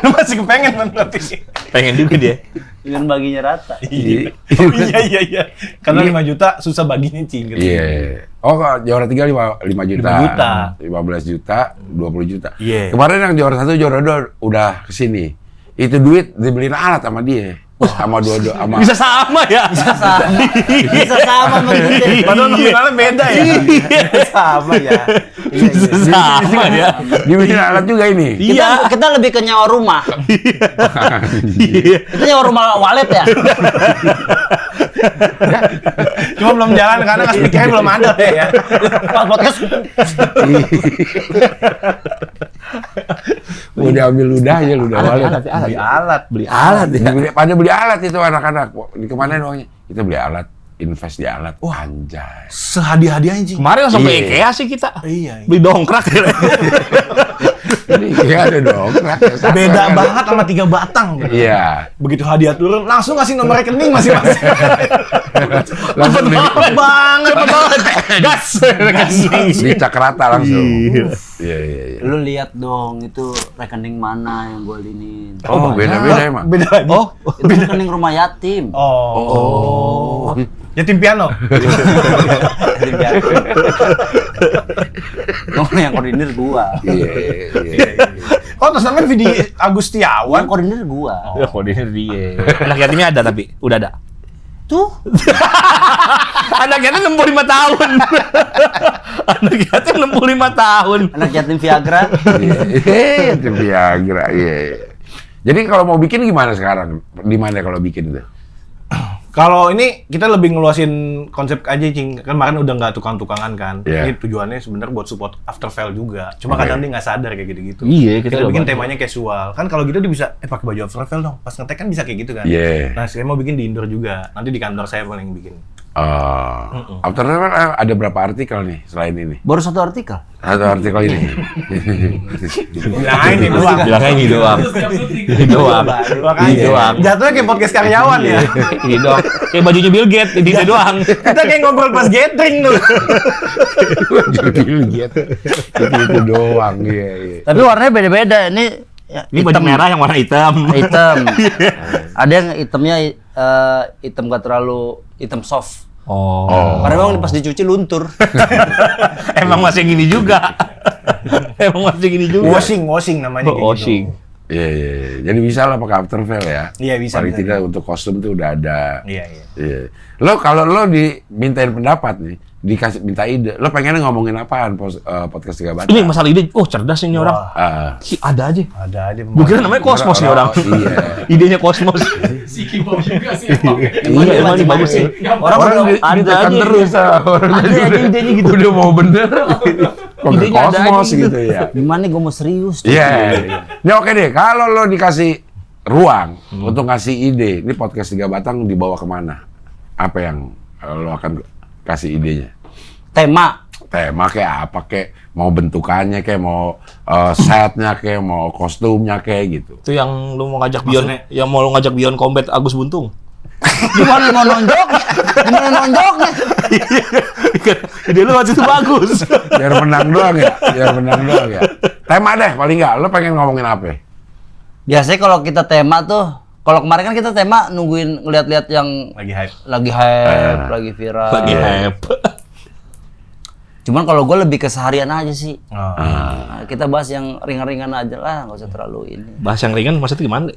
Lu masih kepengen man, tapi. Pengen juga dia. Dengan baginya rata. Iya. Oh iya. Karena 5 juta susah baginya, Cing. Gitu. Iya. Oh, juara 3 5 juta. 5 juta. 15 juta, 20 juta. Iya. Kemarin yang juara 1, juara 2 udah kesini. Itu duit dibeliin alat sama dia. Sama dua-dua sama Bisa sama ya? Bisa sama begitu. Padahal nominalnya beda ya. Sama ya. Bisa sama ya? dibeliin alat juga ini. Iya. Kita lebih ke nyawa rumah. Iya. Kita nyawa rumah walet ya. Cuma belum jalan karena speakernya belum ada ya. Pas podcast Mau diambil ludahnya, ludah walet. Beli alat. Pada beli alat itu anak-anak. Kemana uangnya? Kita beli alat, invest di alat. Wah, anjay. Sehadiah-hadiahnya, Cing. Kemarin langsung ke Iya. IKEA sih kita. Iya. Beli dongkrak. Ini ya ada dong. Beda banget sama 3 batang. Iya. Begitu hadiah turun, langsung ngasih nomor rekening masing-masing. Langsung Cepet banget. Gas. dicak rata langsung. Iya. Iya. lu lihat dong itu rekening mana yang gue linin. Oh, beda-beda emang. Beda lagi. Oh, itu rekening rumah yatim. Oh. Yatim piano. Yang koordinir gua. Iya. Oh, terus namanya Vidi Agustiawan. Yang koordinir gua. Ya koordinir dia. Anak yatimnya ada tapi udah ada. Tuh, Anak yatim 65 tahun. Anak yatim 65 tahun. anak yatim Viagra. Itu Viagra. Iya. Jadi kalau mau bikin gimana sekarang? Di mana kalau bikin itu? Kalau ini kita lebih ngeluasin konsep aja, Cing. Kan kemarin udah nggak tukang-tukangan kan. Iya. Ini tujuannya sebenarnya buat support after fail juga. Cuma Oke. kadang dia nggak sadar kayak gitu-gitu. Iya, kita kita bikin udah temanya casual. Kan kalau gitu dia bisa pakai baju after fail dong. Pas ngetek kan bisa kayak gitu kan. Iya. Nah, saya mau bikin di indoor juga. Nanti di kantor saya paling bikin. After Fail ada berapa artikel nih selain ini? Baru 1 artikel. Satu artikel ini. Bilang aja ini doang. Bilang aja ini doang. Setiap syuting. Ini doang. Makanya Ini doang. jatuhnya kayak podcast karyawan ya. Ini doang. Kayak bajunya Bill Gates, ini doang. Kita kayak ngobrol pas gathering tuh. Itu doang. Iya. Tapi warnanya beda-beda. Ini ya, Ini baju merah yang warna hitam. hitam. Ada yang hitamnya hitam gak terlalu hitam soft. Oh. Karena memang pas dicuci luntur. Emang masih gini juga. Emang masih gini juga. Washing namanya kayak Washing. gitu. Iya. Jadi bisa lah pakai Afterfell ya. Iya, bisa, Paling bisa. tidak untuk kostum tuh udah ada. Iya. Iya. Lo kalau lo dimintain pendapat nih, minta ide, lo pengennya ngomongin apaan podcast 3 Bata? Ini masalah ide. Oh, cerdas ini orang. Ah, Ada aja. Ada aja. Gue kira namanya Kosmos nih orang. Iya. Idenya Kosmos. Si Kibom juga sih emang. Iya, emang ini bagus sih. Orang ada ditekan aja. terus orang Ada tadi aja idenya gitu. udah mau bener. Idenya ada aja Kosmos gitu. gitu ya. Gimana gue mau serius? Iya. Ini oke deh, kalau lo dikasih ruang untuk ngasih ide, ini podcast 3 Batang dibawa kemana? Apa yang lo akan kasih idenya? Tema. Tema kayak apa, kayak mau bentukannya, kayak mau setnya, kayak mau kostumnya, kayak gitu. Itu yang lu mau ngajak Beyond Combat Agus Buntung. Gimana mau nonjok? Gimana nonjoknya? Ide lu waktu itu bagus. Biar menang doang ya. Tema deh, paling nggak. Lo pengen ngomongin apa? Biasanya kalau kita tema tuh, kalau kemarin kan kita tema nungguin ngeliat-liat yang Lagi hype. lagi viral. Lagi hype. Cuman kalau gue lebih ke seharian aja sih. Oh. Nah, kita bahas yang ringan-ringan aja lah, nggak usah terlalu ini. Bahas yang ringan maksudnya gimana?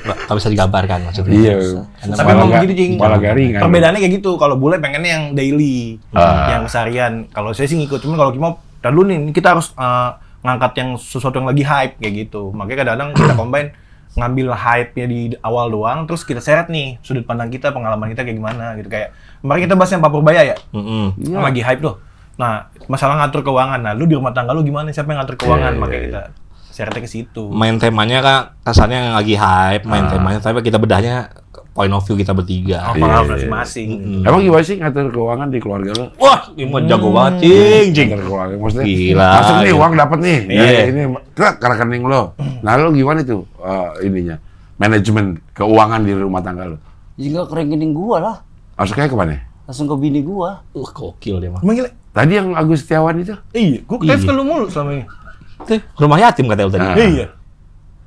Nggak bisa digambarkan maksudnya. Iya. Tapi emang begitu, Cing. Kepala garing kan. Perbedaannya kayak gitu. Kalau bule pengennya yang daily, yang seharian. Kalau saya sih ngikut. Cuman kalau Kimo, dan dulu nih kita harus ngangkat yang sesuatu yang lagi hype kayak gitu. Makanya kadang-kadang kita combine ngambil hype-nya di awal doang, terus kita seret nih sudut pandang kita, pengalaman kita kayak gimana gitu. Kayak kemarin kita bahas yang Pak Purbaya ya, yang lagi hype tuh. Nah, masalah ngatur keuangan. Nah, lu di rumah tangga lu gimana? Siapa yang ngatur keuangan? Makanya kita seretnya ke situ. Main temanya kan kesannya yang lagi hype, main temanya, tapi kita bedahnya point of view kita bertiga. Pengalaman masing-masing. Emang gimana sih ngatur keuangan di keluarga lo? Wah, ini jago banget, cing. Ngatur keuangan, maksudnya Gila. masuk nih uang dapat nih. Iya. Nah, ini ke rekening lo. Nah, lo gimana tuh ininya? Manajemen keuangan di rumah tangga lo. Jika ke rekening gua lah, Masuknya ke mana? langsung ke bini gua. Gokil dia mah. Emang gila? Tadi yang Agus Setiawan itu? Iya, gua ke lu mulu selama ini. Rumah yatim katanya lu tadi. Nah. Iya.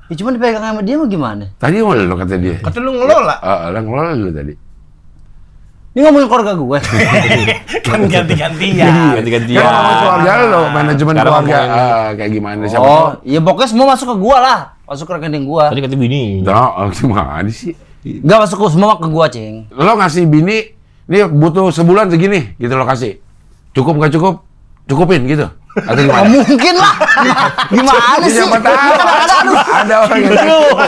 Ya cuma dipegang sama dia mah gimana? Tadi mau lo kata dia. Kata lu ngelola. Lo ngelola dulu tadi. Ini ngomongin keluarga gue. Kan ganti-gantian. Iya, ganti-gantian. Ya, ngomong keluarga lo, manajemen Sekarang keluarga ngomongin- kayak gimana siapa Oh, tahu. ya pokoknya semua masuk ke gua lah. Masuk ke rekening gua. Tadi kata bini. Nah, gimana sih? Enggak masuk ke semua ke gua, Cing. Lo ngasih bini, ini butuh sebulan segini, gitu lo kasih. Cukup nggak cukup? Cukupin gitu? Atau Nggak gimana? mungkin lah. Gimana sih? Siapa tahu? Ada orang yang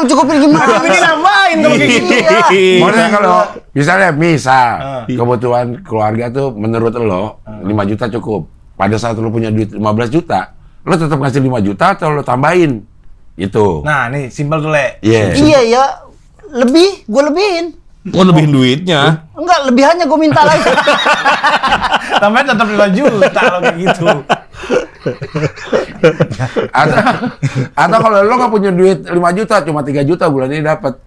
Cukupin gimana? Ini nambahin kalau kayak gitu. Iya. Maksudnya kalau misal kebutuhan keluarga tuh menurut lo 5 juta cukup. Pada saat lo punya duit 15 juta, lo tetap ngasih 5 juta atau lo tambahin? Itu. Nah, nih simpel tuh, Le. Iya. Iya ya. Lebih, gua lebihin. Oh, lebihin duitnya. Enggak, lebihannya gua minta lagi. Tambahin tetap 5 juta kalau kayak gitu. Atau kalau lo nggak punya duit 5 juta, cuma 3 juta bulan ini dapat.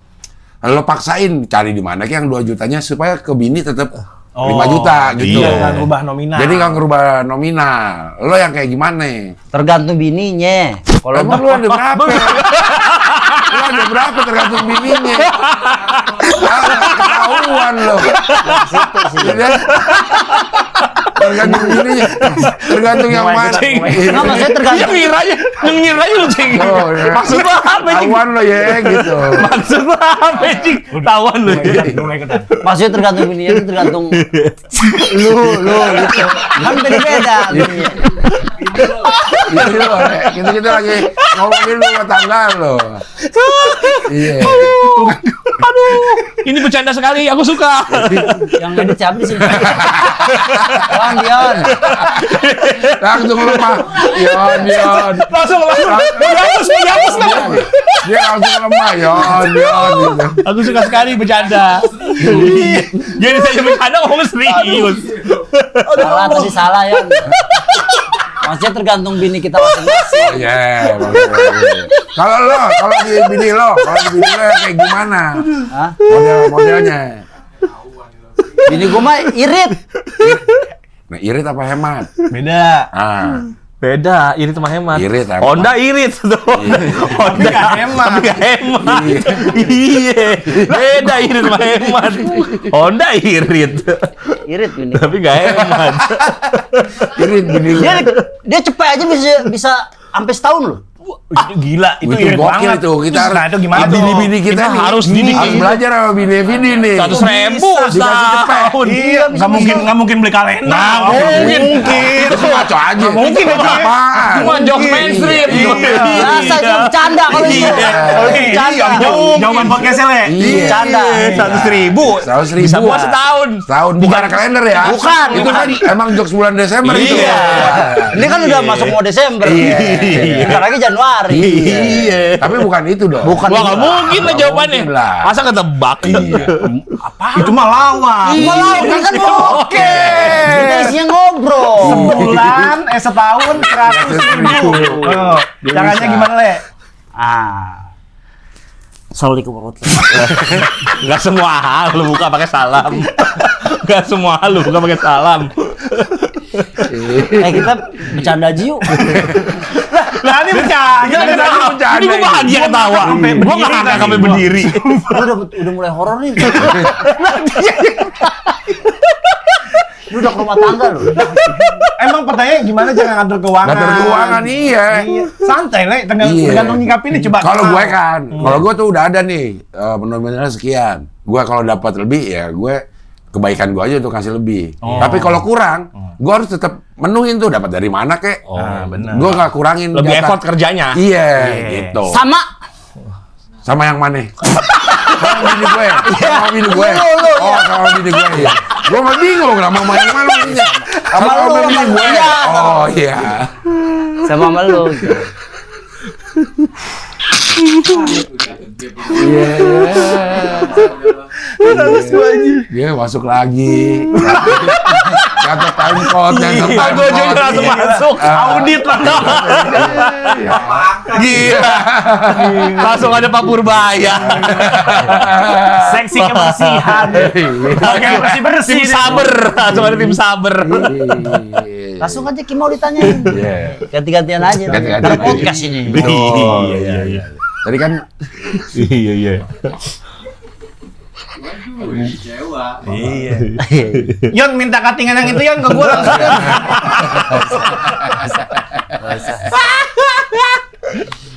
Lo paksain cari di mana yang 2 jutanya supaya ke bini tetap 5 juta gitu. Iya, nggak ngubah nominal. Jadi nggak ngerubah nominal. Lo yang kayak gimana? Tergantung bininya. Kalau Emang lu ada berapa? Lu ada berapa tergantung bininya? Ketahuan lo. situ sih. Iya. Tergantung bininya. Tergantung yang mana. Enggak, maksudnya tergantung. Ngiranya lu, cing. Oh, iya. Maksud lu apa, cing? Ketahuan lo ya gitu. Maksud lu apa, cing? Tawan lu. Mulai ikutan. Maksudnya tergantung bininya itu tergantung lu gitu. Kan beda-beda bininya. Kita lagi ngomongin rumah tangga lo. Iya. Aduh, ini bercanda sekali, aku suka. Yang edit siapa sih? Dion. Langsung lemah. Yon. Langsung dihapus nama. Dia langsung lemah. Yon gitu. Aku suka sekali bercanda. Jadi saya bercanda ngomong serius. Salah tadi salah ya. Maksudnya tergantung bini kita masing-masing. Iya, kalau di bini lo kayak gimana? Hah? Modelnya. Bini gua mah irit. Nah, irit apa hemat? Beda. Ah, Beda, irit sama hemat. Irit, hemat. Honda irit tuh. Honda nggak hemat. Tapi nggak hemat. Iya. Beda irit sama hemat. Honda irit. Irit ini. Tapi nggak hemat. Irit bininya. Dia cepet aja bisa sampai setahun loh. Gila, itu Itu irit gokil banget. tuh. Kita Nah, itu gimana tuh? bini-bini kita nih harus didik. harus belajar sama bini-bini nih. 100.000 Dikasih cepet. setahun. Iya, nggak mungkin beli kalender. Nggak mungkin. Itu ngaco aja. Mungkin itu. Apaan? Cuma jokes mainstream. Biasa itu bercanda kalau itu. Kalau itu bercanda. Jawaban podcastnya, Le. Iya. Bercanda. 100.000. 100.000. Bisa buat setahun. Setahun bukan kalender ya? Bukan. Itu kan emang jokes bulan Desember itu. Iya. Ini kan udah masuk mau Desember. Iya. Bentar lagi Januari. Iya. Tapi bukan itu dong. Bukan. Wah, nggak mungkin lah jawabannya. mungkin lah. Masa ketebak? Itu mah lawak. Malah kan oke. Kita isinya ngobrol. Sebulan, setahun 100.000. Caranya gimana, Le? Assalamualaikum warahmatullahi Nggak semua hal lu buka pakai salam. Nggak semua hal lu buka pakai salam. kita bercanda aja yuk. Lah ini bercanda. Ini gue bahagia ketawa. Gue nggak ngangkat sampai berdiri. Udah mulai horor nih. Lu udah ke rumah tangga lu. Emang pertanyaan gimana cara ngatur keuangan? Ngatur keuangan iya. Santai, Le. Iya. Tergantung nyikapinnya coba. Kalau gue kan, kalau gue tuh udah ada nih benar-benar sekian. Gue kalau dapat lebih ya gue kebaikan gue aja untuk kasih lebih. Tapi kalau kurang, gue harus tetap menuhin tuh dapat dari mana kek. Nah, benar. Gue nggak kurangin. Lebih jatah. effort kerjanya. Iya, gitu. Sama yang mana? Sama bini gue. Sama bini gue. Oh, sama bini gue. Iya. Gue mah bingung sama yang mana maksudnya. Sama bini gue. Oh, iya. Sama lu. Dia masuk lagi. Kata time code yang Gue juga langsung masuk. Audit lah. Gila. Langsung ada Pak Purbaya. Seksi kebersihan. Bagian bersih-bersih. Tim saber. Langsung ada tim saber. Langsung aja Kim mau ditanyain. Ganti-gantian aja. Ganti-gantian Karena aja. podcast ini. Oh, iya. Tadi kan Iya. Iya. Yon minta cuttingan yang itu Yon ke gua langsung.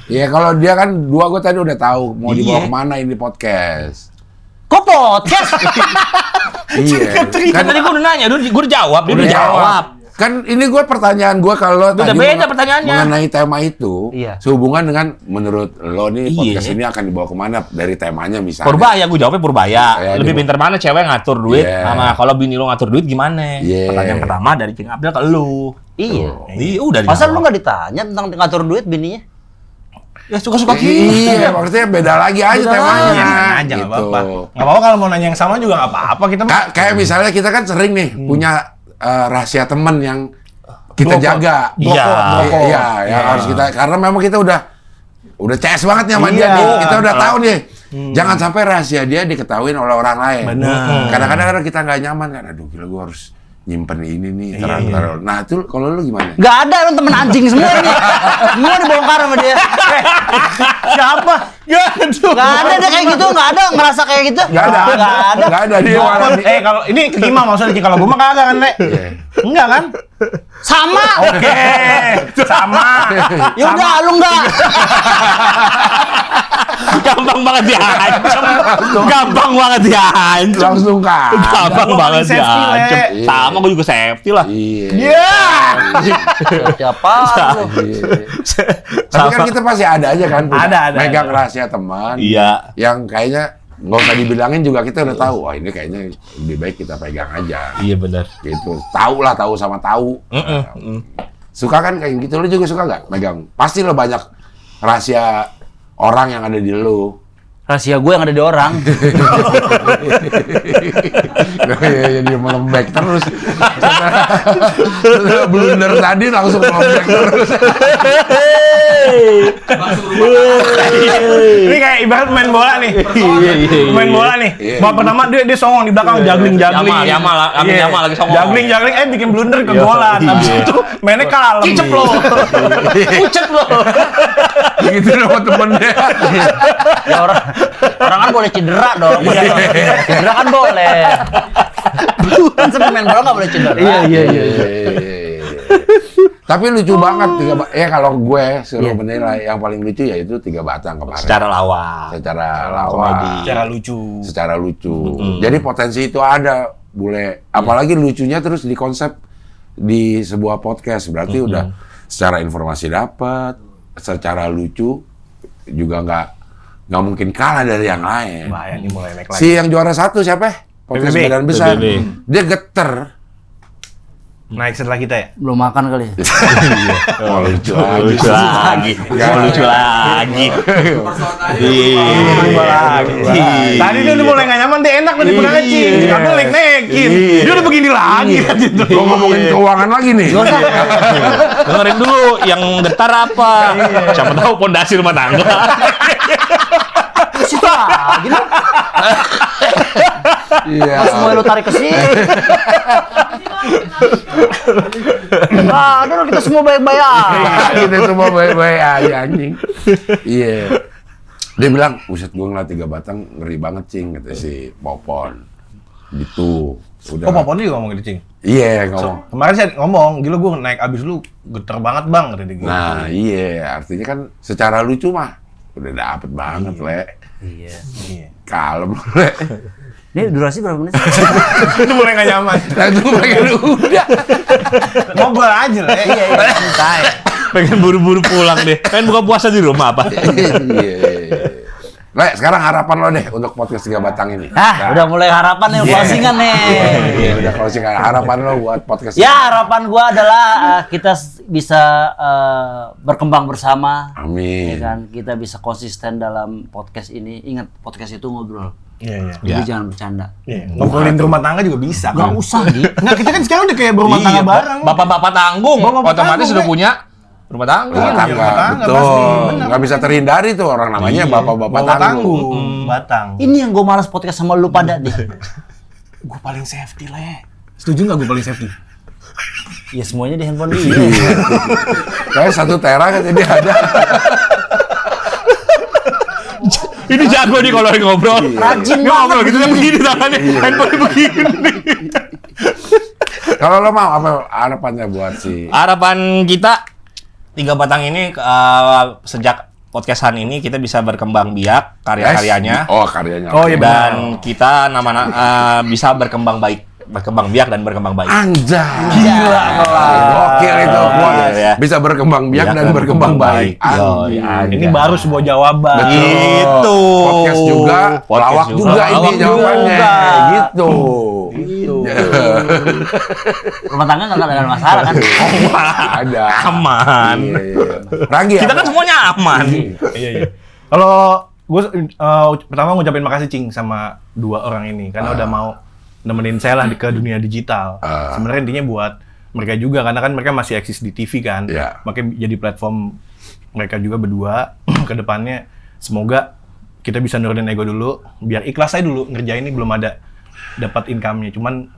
Iya kalau dia kan gue tadi udah tahu mau dibawa kemana ini podcast. Kok podcast? Iya. Kan tadi gue udah nanya, gue udah jawab, dia udah jawab. Kan ini gue pertanyaan gue kalau Udah tadi beda pertanyaannya. mengenai tema itu Iya. sehubungan dengan menurut lo nih podcast Iya. ini akan dibawa kemana dari temanya misalnya. Purbaya, gue jawabnya Purbaya. Ya, Lebih di- pinter mana cewek ngatur duit Iya. sama kalau bini lu ngatur duit gimana? Iya. Pertanyaan pertama dari King Abdel ke lu. Iya. Iya, udah Masa dijawab. lu nggak ditanya tentang ngatur duit bininya? Ya suka-suka Iya, maksudnya beda lagi aja Beda temanya. Iya, aja nggak gitu. apa-apa. Nggak apa-apa kalau mau nanya yang sama juga nggak apa-apa. Kita mah Kayak misalnya kita kan sering nih punya rahasia temen yang kita Brokot. jaga. Iya. Brokot. Iya, yang harus kita karena memang kita udah CS banget nih sama dia Iya. nih. Kita udah tahu nih. Jangan sampai rahasia dia diketahuin oleh orang lain. Benar. Kadang-kadang kita nggak nyaman kan. Aduh, gila gue harus nyimpen ini nih terang-terang. Nah, itu kalau lu gimana? Nggak ada, lu temen anjing semua ini. Semua dibongkar sama dia. siapa? Nggak ada dia kayak gitu, nggak ada ngerasa kayak gitu. Nggak ada. Nggak ada. Nggak ada dia malah nih. Kalau ini ke Kima maksudnya kalau gua mah kagak kan, Le. Enggak kan? Sama. Oke. Sama. Ya udah, lu nggak. Gampang banget diancam. Gampang banget diancam. Langsung kan. Gampang Gua banget paling safety, Le. diancam. Iya. Sama gue juga safety lah. Iya. Iya. Siapa lu? Iya. Tapi kan kita pasti ada aja kan. punya Ada. Megang rahasia teman. Iya. Yang kayaknya nggak usah dibilangin juga kita udah tahu. Wah, ini kayaknya lebih baik kita pegang aja. Iya benar. Gitu. Tahu lah, tahu sama tahu. Suka kan kayak gitu, lu juga suka nggak megang? Pasti lo banyak rahasia orang yang ada di lu. Rahasia gue yang ada di orang. Jadi melembek terus. Setelah blunder tadi langsung melembek terus. Ini kayak ibarat main bola nih. Main bola nih. Babak pertama dia songong di belakang jagling. Yamal lagi songong. Jagling bikin blunder ke golan. Habis itu mainnya kalem. Cicep lo. Ucep lo. Gitu sama temennya. Ya orang kan boleh cedera dong. Cedera kan boleh. Kan pemain bola nggak boleh cedera. Iya. Tapi lucu banget kalau gue suruh menilai yang paling lucu yaitu 3 Batang kemarin. Secara lawak. Secara lucu. Jadi potensi itu ada, bule. Apalagi lucunya terus dikonsep di sebuah podcast. Berarti udah secara informasi dapat, secara lucu juga nggak mungkin kalah dari yang lain. Bahaya nih mulai naik lagi. Si yang juara 1 siapa? Podcast PBB. Badan Besar. PBB. Dia geter. Naik setelah kita ya? Belum makan kali ya? Oh, lucu Lucu lagi. Lucu lagi. Tadi dia udah mulai nggak nyaman, dia enak tadi pernah ngecing. Tapi naik-naikin. Dia udah begini lagi. Gue ngomongin keuangan lagi nih. Dengerin dulu yang getar apa. Siapa tahu pondasi rumah tangga. Situ lagi lah. Iya. Semua lu tarik ke sini. Aduh, kita semua baik-baik aja. Kita semua baik-baik aja anjing. Iya. Dia bilang, "Buset, gue ngeliat 3 Batang ngeri banget, Cing," kata si Popon. Gitu. Udah. Oh, Popon juga ngomong gitu, Cing? Iya, ngomong. Kemarin saya ngomong, gila gue naik abis lu geter banget bang, kata dia gitu. Nah, iya. Artinya kan secara lucu mah udah dapet banget, Le. Iya. Kalem, Le. Ini durasi berapa menit? Itu mulai nggak nyaman. Langsung pengen udah. Ngobrol aja lah. Iya. Santai. Pengen buru-buru pulang deh. Pengen buka puasa di rumah apa? Iya. Le, sekarang harapan lo deh untuk podcast 3 Batang ini. Udah mulai harapan nih, closingan nih. Iya, udah closing. Harapan lo buat podcast Ya, harapan gua adalah kita bisa berkembang bersama. Amin. Ya kan? Kita bisa konsisten dalam podcast ini. Ingat, podcast itu ngobrol. Iya. Jadi jangan bercanda. Ngobrolin rumah tangga juga bisa. Gak usah, Di. Nggak, kita kan sekarang udah kayak berumah tangga bareng. Bapak-bapak tanggung. Bapak-bapak Otomatis tanggung, sudah Le. punya rumah tangga. Rumah tangga, rumah tangga, betul. pasti, benar. Nggak bisa terhindari tuh orang namanya bapak-bapak Bapak tanggung. Batang. Ini yang gue malas podcast sama lu pada, Di. Gue paling safety, Le. Setuju nggak gue paling safety? Ya semuanya di handphone dia. Kayak 1 tera kan jadi ada. Ini jago nih kalau lagi ngobrol. Rajin Nggak ngobrol banget. gitu kan begini tangannya. Handphone begini. Kalau lo mau apa harapannya buat si Harapan kita 3 Batang ini sejak podcastan ini kita bisa berkembang biak karya-karyanya. Oh, karyanya. Oh, iya, Dan kita bisa berkembang biak dan berkembang baik. Anjay. Gila. Gokil itu. Iya. Bisa berkembang biak Biak dan dan berkembang baik. baik. Anjay. Ini baru sebuah jawaban. Gitu. Podcast juga, Podcast lawak juga lawak ini jawabannya. juga. Gitu. Rumah tangga nggak ada masalah kan? Ada. Aman. Iya. Ranggi, Kita apa? kan semuanya aman. Iya. Kalau gue pertama ngucapin makasih, Cing, sama 2 orang ini karena udah mau nemenin saya lah ke dunia digital. Sebenarnya intinya buat mereka juga karena kan mereka masih eksis di TV kan. Iya. Makanya jadi platform mereka juga berdua ke depannya. Semoga kita bisa nurunin ego dulu, biar ikhlas aja dulu ngerjain ini belum ada dapat income-nya. Cuman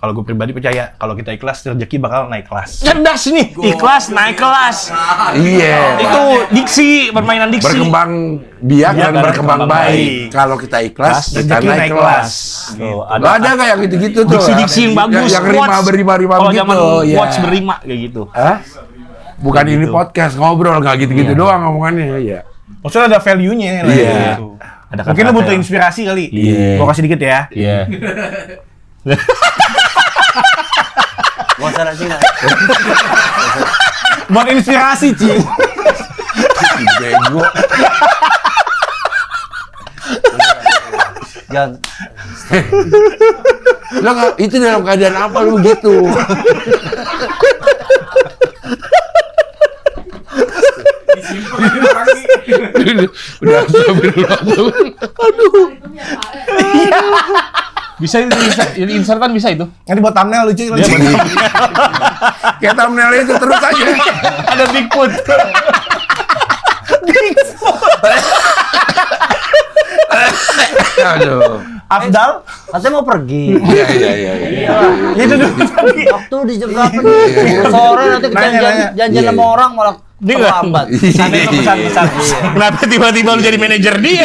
kalau gue pribadi percaya kalau kita ikhlas rezeki bakal naik kelas. Cerdas nih, ikhlas naik kelas. Iya. Itu diksi, permainan diksi. Berkembang biak dan berkembang baik. Kalau kita ikhlas, kita rezeki naik kelas. Tuh, Lo ada nggak yang gitu-gitu tuh? diksi-diksi yang bagus. Yang rima quotes. berima-rima Kalau begitu. zaman Iya. watch berima kayak gitu. Hah? Bukan ini podcast, ngobrol nggak gitu-gitu doang ngomongannya. Iya. Maksudnya ada value-nya lah. Iya. Gitu. Ada Mungkin lo kata-kata butuh yang- inspirasi kali. Iya. Gua kasih dikit ya. Iya. Gak usah sih. Buat inspirasi, Cing. Bego. Jangan. Lo nggak, itu dalam keadaan apa lu gitu? Udah astagfirullah. Bisa itu, jadi insertan bisa itu. Nanti buat thumbnail lucu. Kayak thumbnail itu terus aja. Ada Bigfoot. Aduh. Afdal? Katanya mau pergi. Iya. Itu dulu. Waktu di jam berapa nih? Sore nanti Nanya. janjian sama orang malah Dia nggak- terlambat. Sana itu pesan-pesan. Kenapa tiba-tiba lu jadi manajer dia?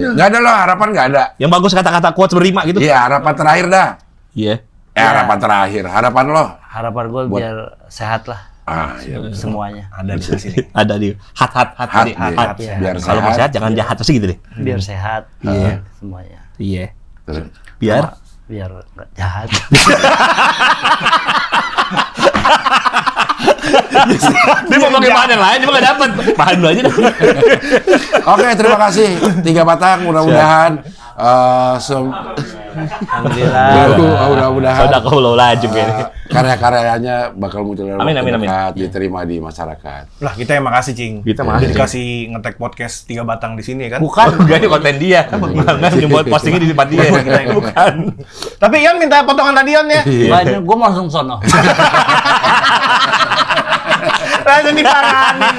Nggak ada loh, harapan nggak ada. Yang bagus kata-kata quotes berima gitu. Iya, harapan terakhir dah. Iya. Harapan terakhir. Harapan lo? Harapan gue biar sehat lah Iya. semuanya. Ada di sini. Ada di hat. Hat, Tadi, iya. hat. Iya. Biar Kalau mau sehat. sehat jangan jahat pasti gitu deh. Biar sehat. Iya. Semuanya. Iya. Terus. Biar Biar nggak jahat. dia mau pakai bahan yang lain cuma nggak dapet. Bahan dulu aja dah. Oke, terima kasih. 3 batang, mudah-mudahan Alhamdulillah. mudah-mudahan Sadaqallahul azim ini. karya-karyanya bakal muncul dalam Amin, waktu amin, amin. dekat, diterima di masyarakat. Lah kita yang makasih, Cing. Kita makasih, Cing. Dikasih nge-tag podcast 3 batang di sini kan. Bukan. Enggak, ini konten dia. Nggak nyebut postingnya di tempat dia. Bukan. Tapi Ian minta potongan tadi Ian ya. Gue mau langsung sono. Langsung diparanin.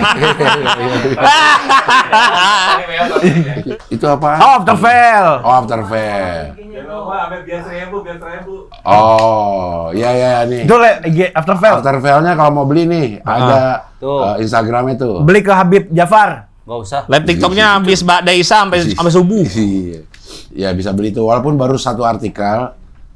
Itu apa? After fail. Oh, After Fair. Oh, iya nih. Itu IG After fail. After Fair-nya kalau mau beli nih, ada Tuh. Instagramnya tuh. Beli ke Habib Jafar. Gak usah. Live TikToknya habis Mbak Daisa sampai subuh. Iya. Ya bisa beli itu walaupun baru 1 artikel,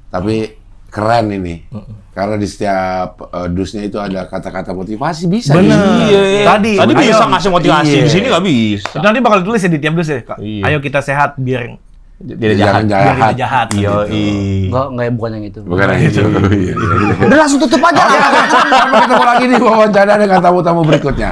tapi keren ini. Karena di setiap dusnya itu ada kata-kata motivasi bisa. Bener. Iya. Tadi bisa ayo. ngasih motivasi, Iya. di sini nggak bisa. Itu nanti bakal tulis ya di tiap dus ya. Kak. Iya. Ayo kita sehat biar Dia jahat. Jangan biar jahat. kita jahat. Iya, Enggak bukan yang itu. Bukan yang itu. Iya. Udah langsung tutup aja. Sampai ketemu lagi di wawancara dengan tamu-tamu berikutnya.